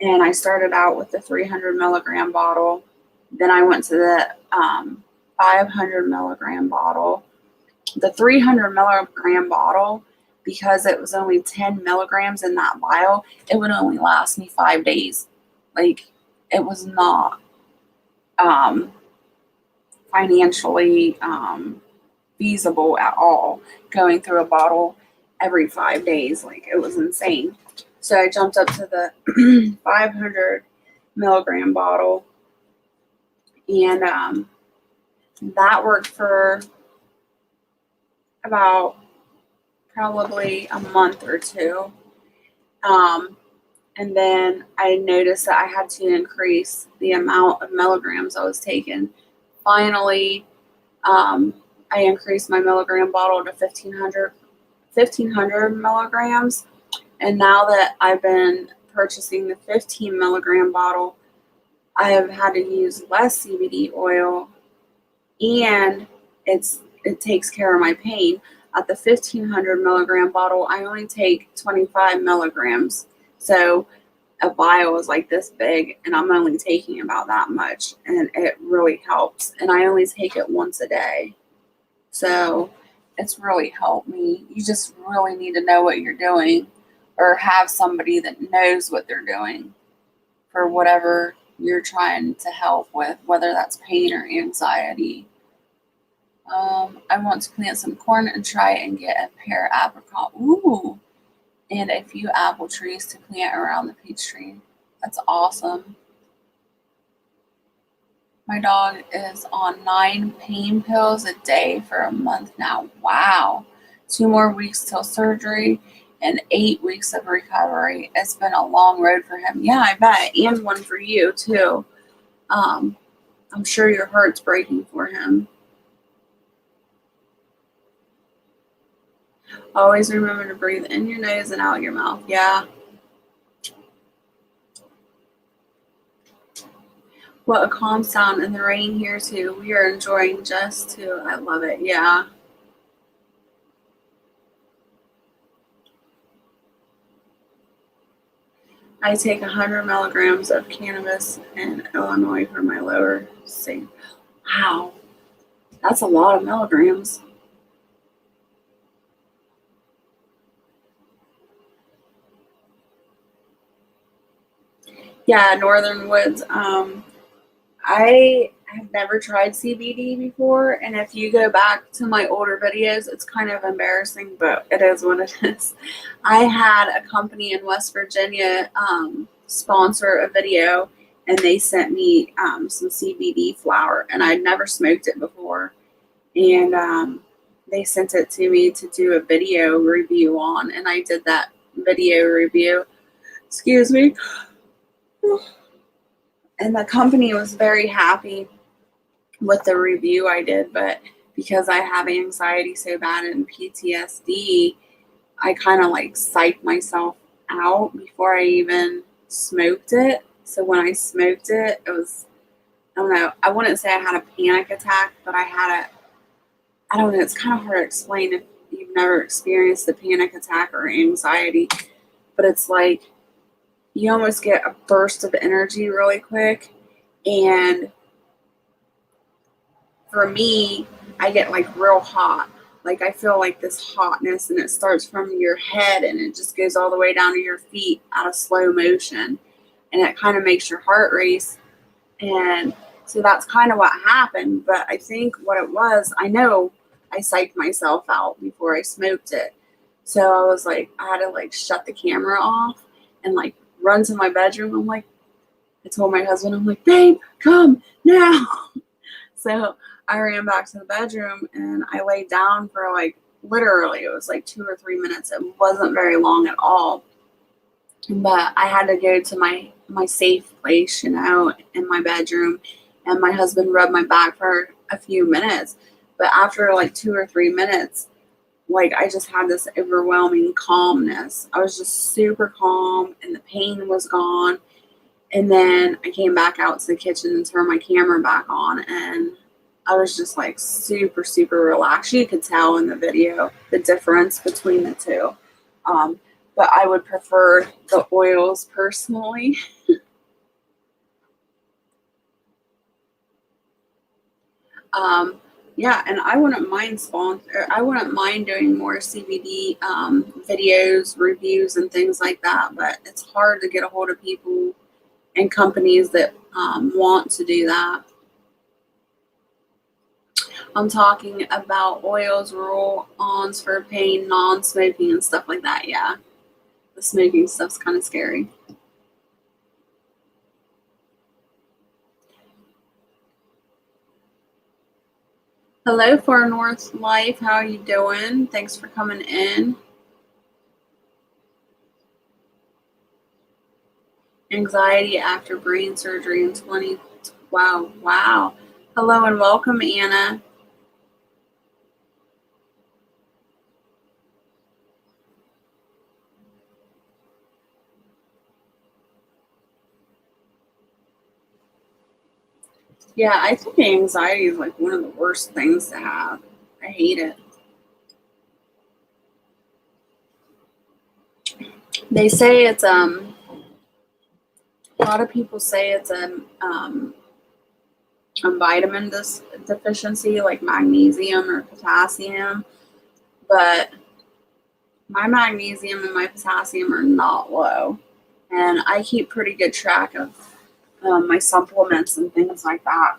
And I started out with the 300 milligram bottle. Then I went to the 500 milligram bottle. The 300 milligram bottle, because it was only 10 milligrams in that vial, it would only last me 5 days. Like, it was not financially feasible at all going through a bottle every 5 days. Like, it was insane. So I jumped up to the 500 milligram bottle, and that worked for about probably a month or two. And then I noticed that I had to increase the amount of milligrams I was taking. Finally, I increased my milligram bottle to 1,500 milligrams. And now that I've been purchasing the 15 milligram bottle, I have had to use less CBD oil, and it takes care of my pain. At the 1,500 milligram bottle, I only take 25 milligrams. So a vial is like this big, and I'm only taking about that much, and it really helps. And I only take it once a day. So it's really helped me. You just really need to know what you're doing, or have somebody that knows what they're doing for whatever you're trying to help with, whether that's pain or anxiety. I want to plant some corn and try and get a pear apricot. Ooh. And a few apple trees to plant around the peach tree. That's awesome. My dog is on 9 pain pills a day for a month now. Wow. 2 more weeks till surgery and 8 weeks of recovery. It's been a long road for him. Yeah, I bet. And one for you, too. I'm sure your heart's breaking for him. Always remember to breathe in your nose and out your mouth. Yeah. What a calm sound, and the rain here too. We are enjoying Jess too. I love it. Yeah. I take 100 milligrams of cannabis in Illinois for my lower state. Wow. That's a lot of milligrams. Yeah, Northern Woods. I have never tried CBD before, and if you go back to my older videos, it's kind of embarrassing, but it is what it is. I had a company in West Virginia sponsor a video, and they sent me some CBD flower, and I'd never smoked it before, and they sent it to me to do a video review on, and I did that video review. Excuse me. And the company was very happy with the review I did, but because I have anxiety so bad and PTSD, I kind of like psyched myself out before I even smoked it. So when I smoked it, it was, I don't know, I wouldn't say I had a panic attack, but I don't know, it's kind of hard to explain if you've never experienced a panic attack or anxiety, but it's like you almost get a burst of energy really quick. And for me, I get like real hot. Like I feel like this hotness and it starts from your head and it just goes all the way down to your feet out of slow motion. And it kind of makes your heart race. And so that's kind of what happened. But I think what it was, I know I psyched myself out before I smoked it. So I was like, I had to like shut the camera off and like run to my bedroom. I'm like, I told my husband, I'm like, babe, come now. So I ran back to the bedroom and I laid down for like literally, it was like 2 or 3 minutes. It wasn't very long at all. But I had to go to my safe place, in my bedroom, and my husband rubbed my back for a few minutes. But after like 2 or 3 minutes, like I just had this overwhelming calmness. I was just super calm and the pain was gone. And then I came back out to the kitchen and turned my camera back on, and I was just like super, super relaxed. You could tell in the video the difference between the two. But I would prefer the oils personally. Yeah, and I wouldn't mind I wouldn't mind doing more CBD videos, reviews, and things like that. But it's hard to get a hold of people and companies that want to do that. I'm talking about oils, roll-ons for pain, non-smoking, and stuff like that. Yeah, the smoking stuff's kind of scary. Hello, Far North Life. How are you doing? Thanks for coming in. Anxiety after brain surgery in 20. Wow. Hello and welcome, Anna. Yeah, I think anxiety is like one of the worst things to have. I hate it. They say it's a lot of people say it's a vitamin deficiency, like magnesium or potassium, but my magnesium and my potassium are not low, and I keep pretty good track of my supplements and things like that.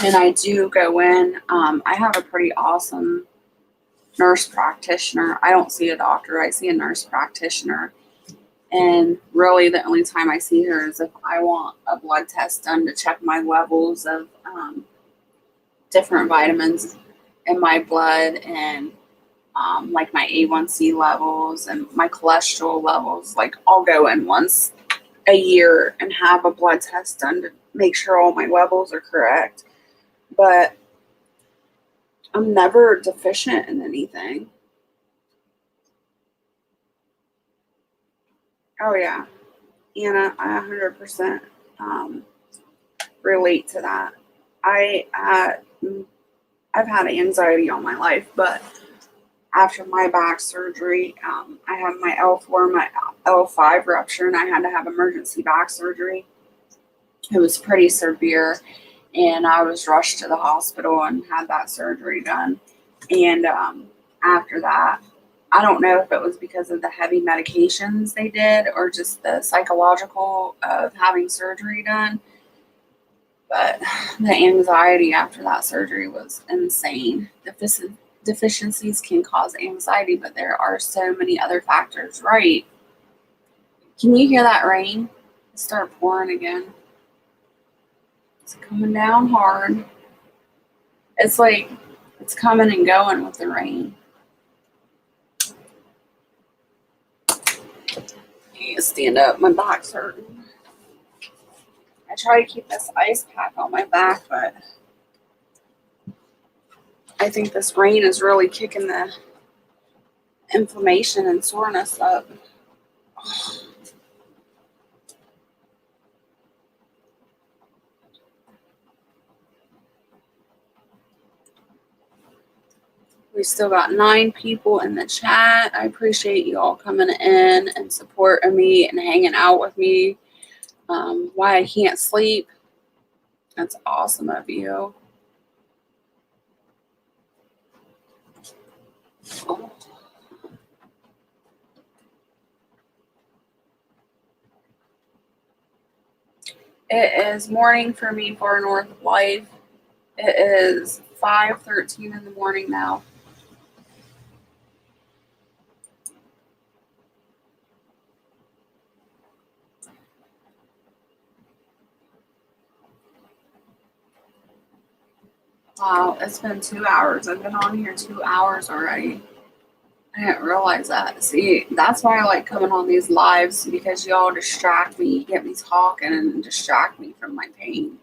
And I do go in. I have a pretty awesome nurse practitioner. I don't see a doctor. I see a nurse practitioner. And really, the only time I see her is if I want a blood test done to check my levels of different vitamins in my blood and like my A1C levels and my cholesterol levels. Like, I'll go in once a year and have a blood test done to make sure all my levels are correct. But I'm never deficient in anything. Oh, yeah. Anna, I 100% relate to that. I've had anxiety all my life, but after my back surgery, I had my L4, my L5 rupture, and I had to have emergency back surgery. It was pretty severe, and I was rushed to the hospital and had that surgery done. And after that, I don't know if it was because of the heavy medications they did or just the psychological of having surgery done, but the anxiety after that surgery was insane. Deficiencies can cause anxiety, but there are so many other factors, right? Can you hear that rain? It started pouring again. It's coming down hard. It's like it's coming and going with the rain. I need to stand up. My back's hurting. I try to keep this ice pack on my back, but I think this rain is really kicking the inflammation and soreness up. We still got 9 people in the chat. I appreciate you all coming in and supporting me and hanging out with me. Why I can't sleep. That's awesome of you. Oh. It is morning for me far north of life. It is 5:13 in the morning now. Wow, it's been 2 hours. I've been on here 2 hours already. I didn't realize that. See, that's why I like coming on these lives, because y'all distract me, get me talking, and distract me from my pain.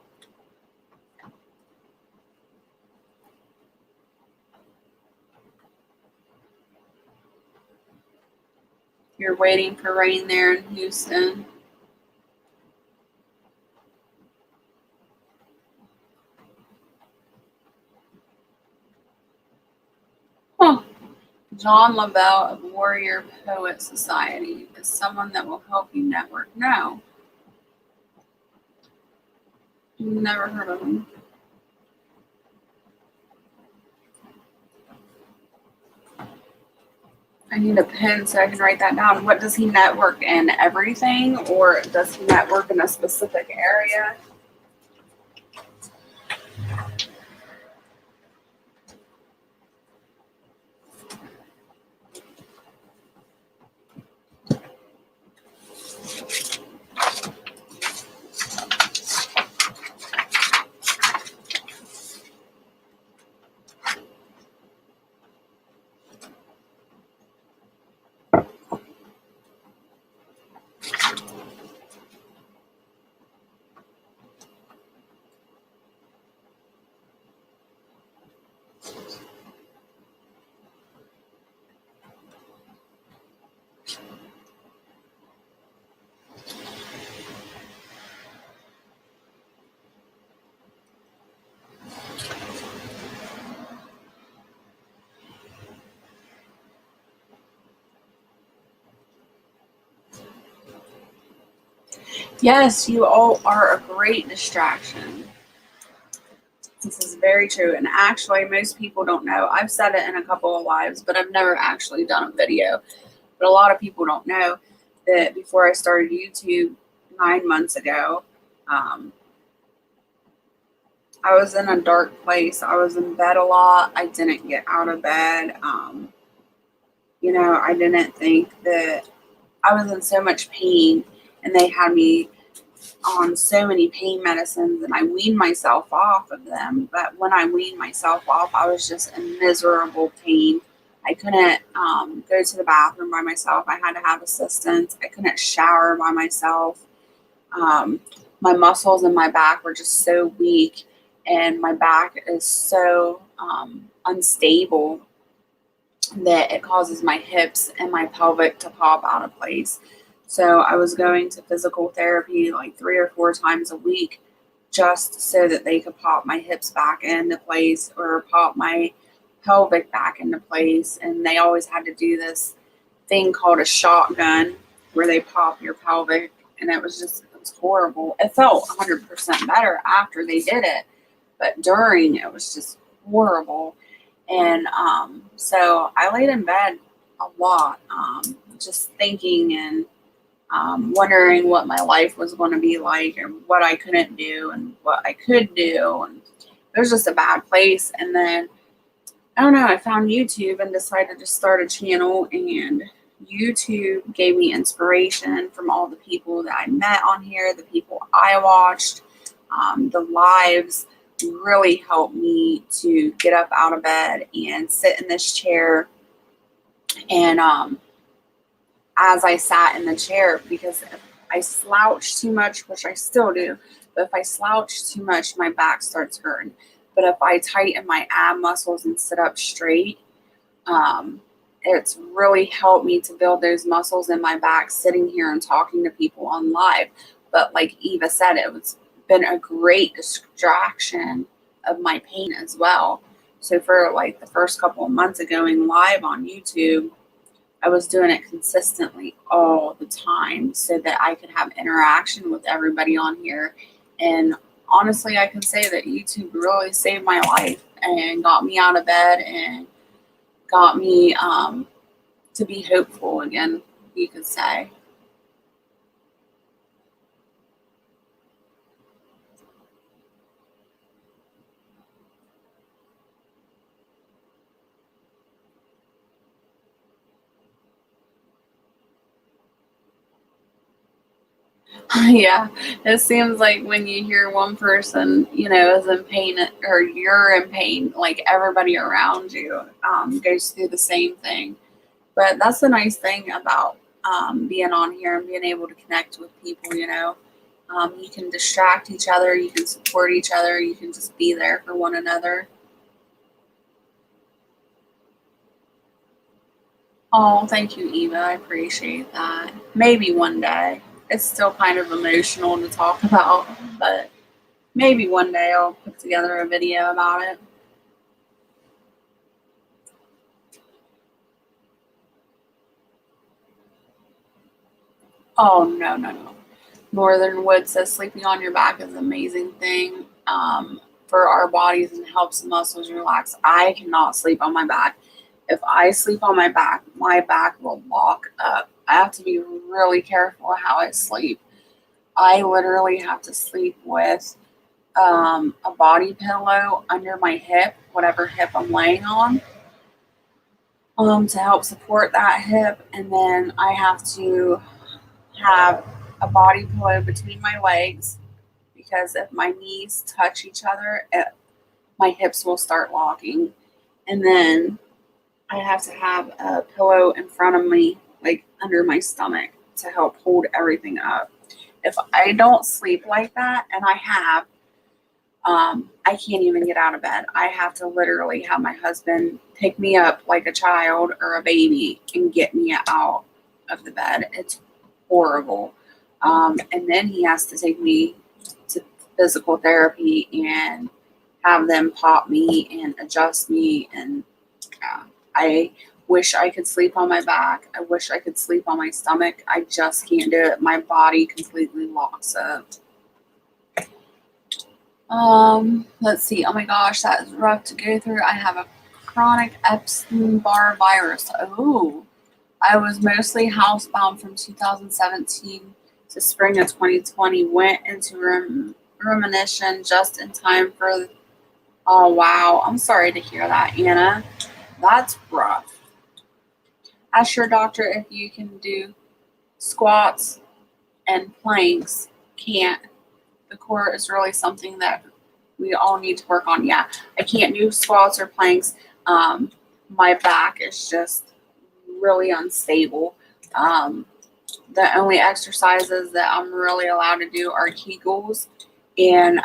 You're waiting for rain there in Houston. Huh. John Lavelle of Warrior Poet Society is someone that will help you network. No. Never heard of him. I need a pen so I can write that down. What does he network in? Everything? Or does he network in a specific area? Yes, you all are a great distraction. This is very true. And actually, most people don't know. I've said it in a couple of lives, but I've never actually done a video. But a lot of people don't know that before I started YouTube 9 months ago, I was in a dark place. I was in bed a lot. I didn't get out of bed. I didn't think that I was in so much pain, and they had me on so many pain medicines, and I weaned myself off of them. But when I weaned myself off, I was just in miserable pain. I couldn't go to the bathroom by myself. I had to have assistance. I couldn't shower by myself. My muscles in my back were just so weak, and my back is so unstable that it causes my hips and my pelvic to pop out of place. So I was going to physical therapy like 3 or 4 times a week just so that they could pop my hips back into place or pop my pelvic back into place. And they always had to do this thing called a shotgun where they pop your pelvic. And it was horrible. It felt 100% better after they did it, but during it was just horrible. And so I laid in bed a lot, just thinking and wondering what my life was going to be like, and what I couldn't do and what I could do. And it was just a bad place. And then, I don't know, I found YouTube and decided to start a channel. And YouTube gave me inspiration from all the people that I met on here, the people I watched, the lives really helped me to get up out of bed and sit in this chair. And as I sat in the chair, because if I slouch too much, which I still do, but if I slouch too much, my back starts hurting. But if I tighten my ab muscles and sit up straight, it's really helped me to build those muscles in my back sitting here and talking to people on live. But like Eva said, it's been a great distraction of my pain as well. So for like the first couple of months of going live on YouTube, I was doing it consistently all the time so that I could have interaction with everybody on here. And honestly, I can say that YouTube really saved my life and got me out of bed and got me to be hopeful again, you could say. Yeah, it seems like when you hear one person, is in pain or you're in pain, like everybody around you goes through the same thing. But that's the nice thing about being on here and being able to connect with people. You can distract each other, you can support each other, you can just be there for one another. Oh, thank you, Eva. I appreciate that. Maybe one day. It's still kind of emotional to talk about, but maybe one day I'll put together a video about it. Oh, no, no, no. Northern Wood says sleeping on your back is an amazing thing for our bodies and helps the muscles relax. I cannot sleep on my back. If I sleep on my back will lock up. I have to be really careful how I sleep. I literally have to sleep with a body pillow under my hip, whatever hip I'm laying on, to help support that hip. And then I have to have a body pillow between my legs because if my knees touch each other, my hips will start locking. And then I have to have a pillow in front of me, like under my stomach, to help hold everything up. If I don't sleep like that, and I can't even get out of bed. I have to literally have my husband pick me up like a child or a baby and get me out of the bed. It's horrible. And then he has to take me to physical therapy and have them pop me and adjust me. And I wish I could sleep on my back. I wish I could sleep on my stomach. I just can't do it. My body completely locks up. Let's see. Oh my gosh, that is rough to go through. I have a chronic Epstein-Barr virus. Oh, I was mostly housebound from 2017 to spring of 2020. Went into rumination just in time for. Oh wow, I'm sorry to hear that, Anna. That's rough. Ask your doctor if you can do squats and planks. Can't. The core is really something that we all need to work on. Yeah, I can't do squats or planks. My back is just really unstable. The only exercises that I'm really allowed to do are Kegels, and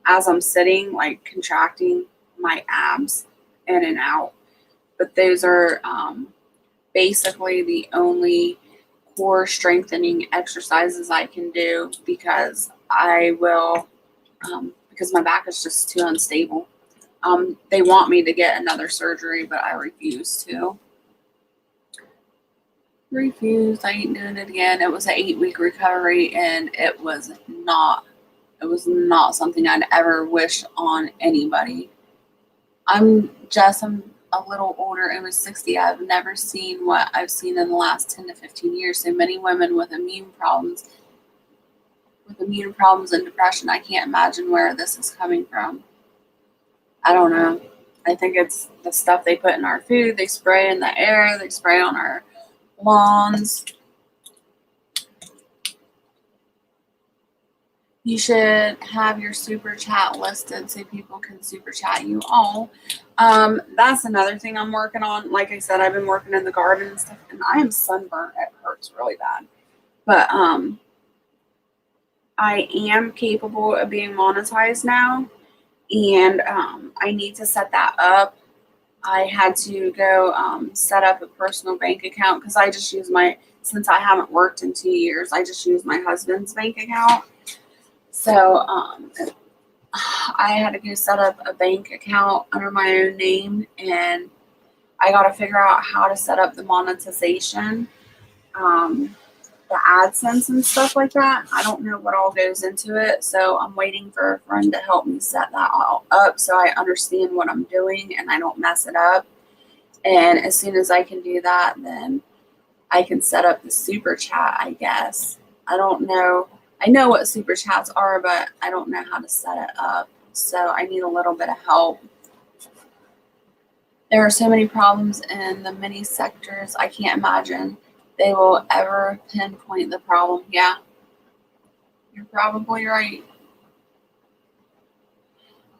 as I'm sitting, like contracting my abs in and out. But those are basically the only core strengthening exercises I can do because because my back is just too unstable. They want me to get another surgery, but I refuse to. Refused. I ain't doing it again. It was an 8-week recovery, and it was not something I'd ever wish on anybody. I'm a little over, almost 60. I've never seen what I've seen in the last 10 to 15 years. So many women with immune problems and depression. I can't imagine where this is coming from. I don't know. I think it's the stuff they put in our food, they spray in the air, they spray on our lawns. You should have your super chat listed so people can super chat you all. That's another thing I'm working on. Like I said, I've been working in the garden and stuff, and I am sunburned. It hurts really bad. But I am capable of being monetized now, and I need to set that up I had to go set up a personal bank account because I just use since I haven't worked in 2 years, I just use my husband's bank account. So I had to go set up a bank account under my own name, and I got to figure out how to set up the monetization, the AdSense and stuff like that. I don't know what all goes into it, so I'm waiting for a friend to help me set that all up so I understand what I'm doing and I don't mess it up. And as soon as I can do that, then I can set up the super chat, I guess. I don't know. I know what super chats are, but I don't know how to set it up. So I need a little bit of help. There are so many problems in the many sectors. I can't imagine they will ever pinpoint the problem. Yeah, you're probably right.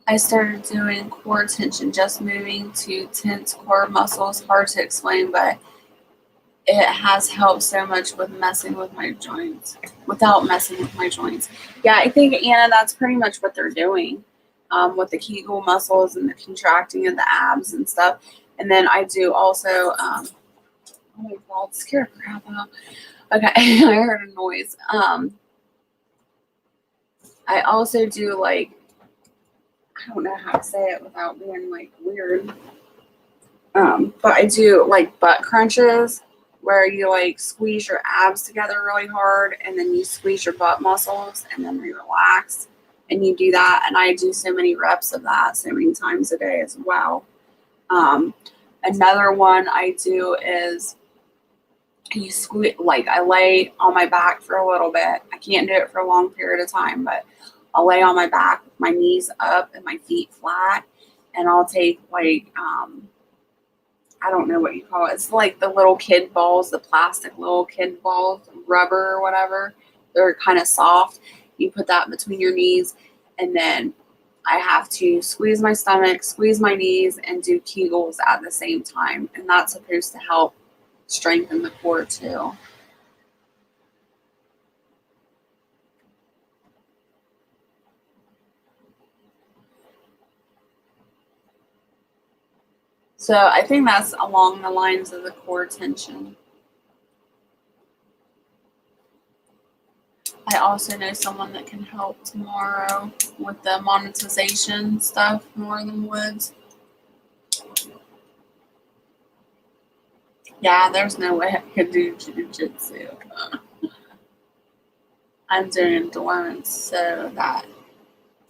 I started doing core tension, just moving to tense core muscles. Hard to explain, but it has helped so much with messing with my joints, without messing with my joints. Yeah, I think, Anna, that's pretty much what they're doing with the Kegel muscles and the contracting of the abs and stuff. And then I do also, oh my God, scared crap out. Okay, I heard a noise. I also do like, I don't know how to say it without being like weird. But I do like butt crunches where you like squeeze your abs together really hard and then you squeeze your butt muscles and then you relax and you do that. And I do so many reps of that so many times a day as well. Another one I do is you squeeze, like I lay on my back for a little bit. I can't do it for a long period of time, but I'll lay on my back with my knees up and my feet flat, and I'll take like, I don't know what you call it. It's like the little kid balls, the plastic little kid balls, rubber or whatever. They're kind of soft. You put that between your knees, and then I have to squeeze my stomach, squeeze my knees, and do Kegels at the same time. And that's supposed to help strengthen the core too. So I think that's along the lines of the core tension. I also know someone that can help tomorrow with the monetization stuff, Northern Woods. Yeah, there's no way I could do jiu-jitsu. I'm doing endurance so that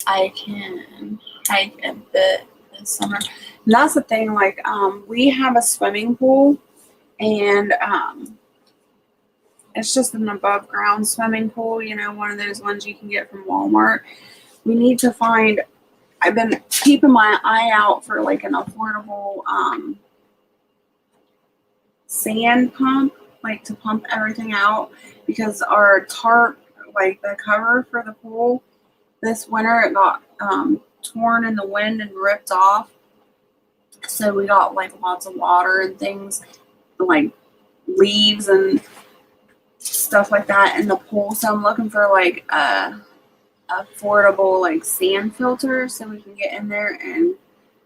I can hike a bit this summer. And that's the thing, like, we have a swimming pool, and it's just an above ground swimming pool, you know, one of those ones you can get from Walmart. We need to find, I've been keeping my eye out for like an affordable sand pump, like to pump everything out, because our tarp, like the cover for the pool, this winter it got torn in the wind and ripped off. So we got like lots of water and things, like leaves and stuff like that in the pool. So I'm looking for like a affordable like sand filter so we can get in there and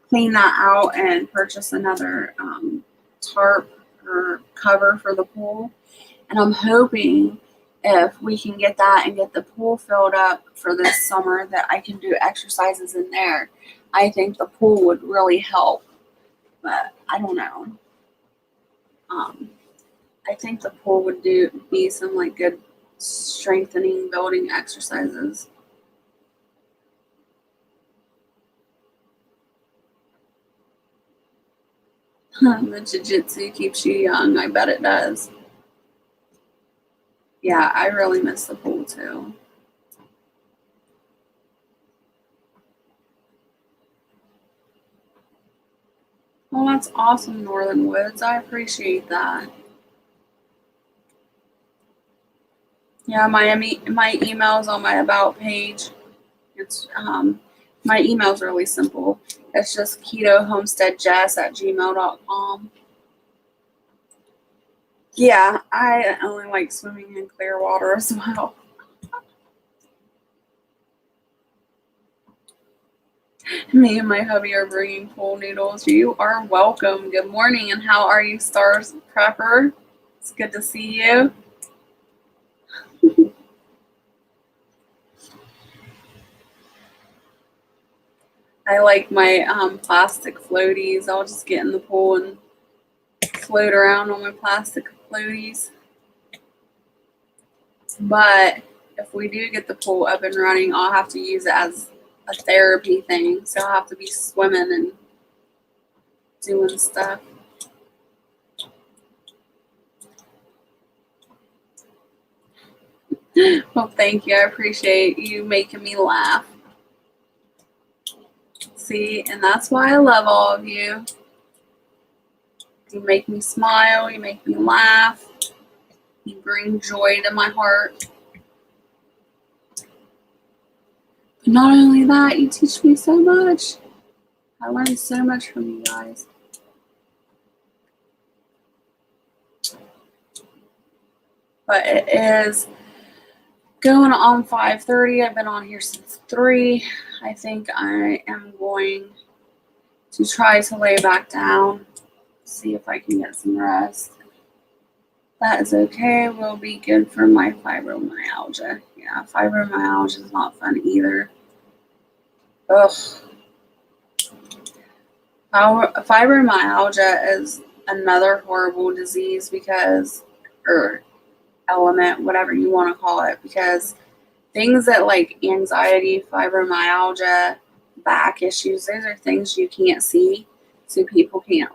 clean that out and purchase another tarp or cover for the pool. And I'm hoping if we can get that and get the pool filled up for this summer that I can do exercises in there. I think the pool would really help, but I don't know. I think the pool would be some like good strengthening building exercises. The jiu-jitsu keeps you young. I bet it does. Yeah, I really miss the pool too. Well, that's awesome, Northern Woods. I appreciate that. Yeah, my email's on my about page. It's my email's really simple. It's just ketohomesteadwithjess@gmail.com. Yeah, I only like swimming in clear water as well. Me and my hubby are bringing pool noodles. You are welcome. Good morning, and how are you, Stars Prepper? It's good to see you. I like my plastic floaties. I'll just get in the pool and float around on my plastic floaties. But if we do get the pool up and running, I'll have to use it as a therapy thing. So I'll have to be swimming and doing stuff. Well, thank you. I appreciate you making me laugh. See, and that's why I love all of you. You make me smile. You make me laugh. You bring joy to my heart. But not only that, you teach me so much. I learned so much from you guys. But it is going on 5:30. I've been on here since 3. I think I am going to try to lay back down, see if I can get some rest. That is okay. Will be good for my fibromyalgia. Yeah, fibromyalgia is not fun either. Ugh. Fibromyalgia is another horrible disease or element, whatever you want to call it, because things that like anxiety, fibromyalgia, back issues, those are things you can't see. So people can't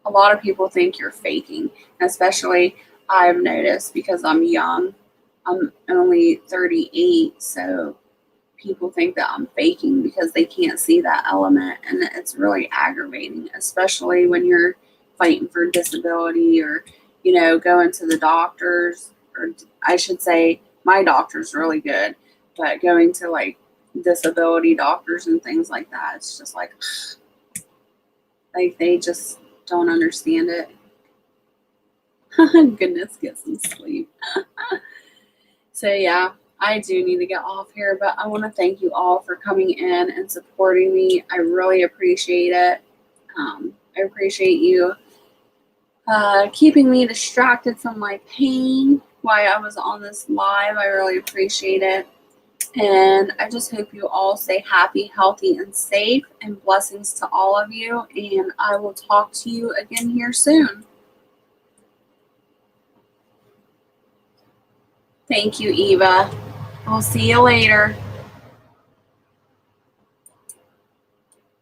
a lot of people think you're faking, especially I've noticed because I'm young. I'm only 38, so people think that I'm faking because they can't see that element, and it's really aggravating, especially when you're fighting for disability or, going to the doctors, or I should say my doctor's really good, but going to disability doctors and things like that, it's just like they just don't understand it. Goodness, get some sleep. So yeah, I do need to get off here, but I want to thank you all for coming in and supporting me. I really appreciate it. I appreciate you keeping me distracted from my pain while I was on this live. I really appreciate it. And I just hope you all stay happy, healthy, and safe, and blessings to all of you. And I will talk to you again here soon. Thank you, Eva. I'll see you later.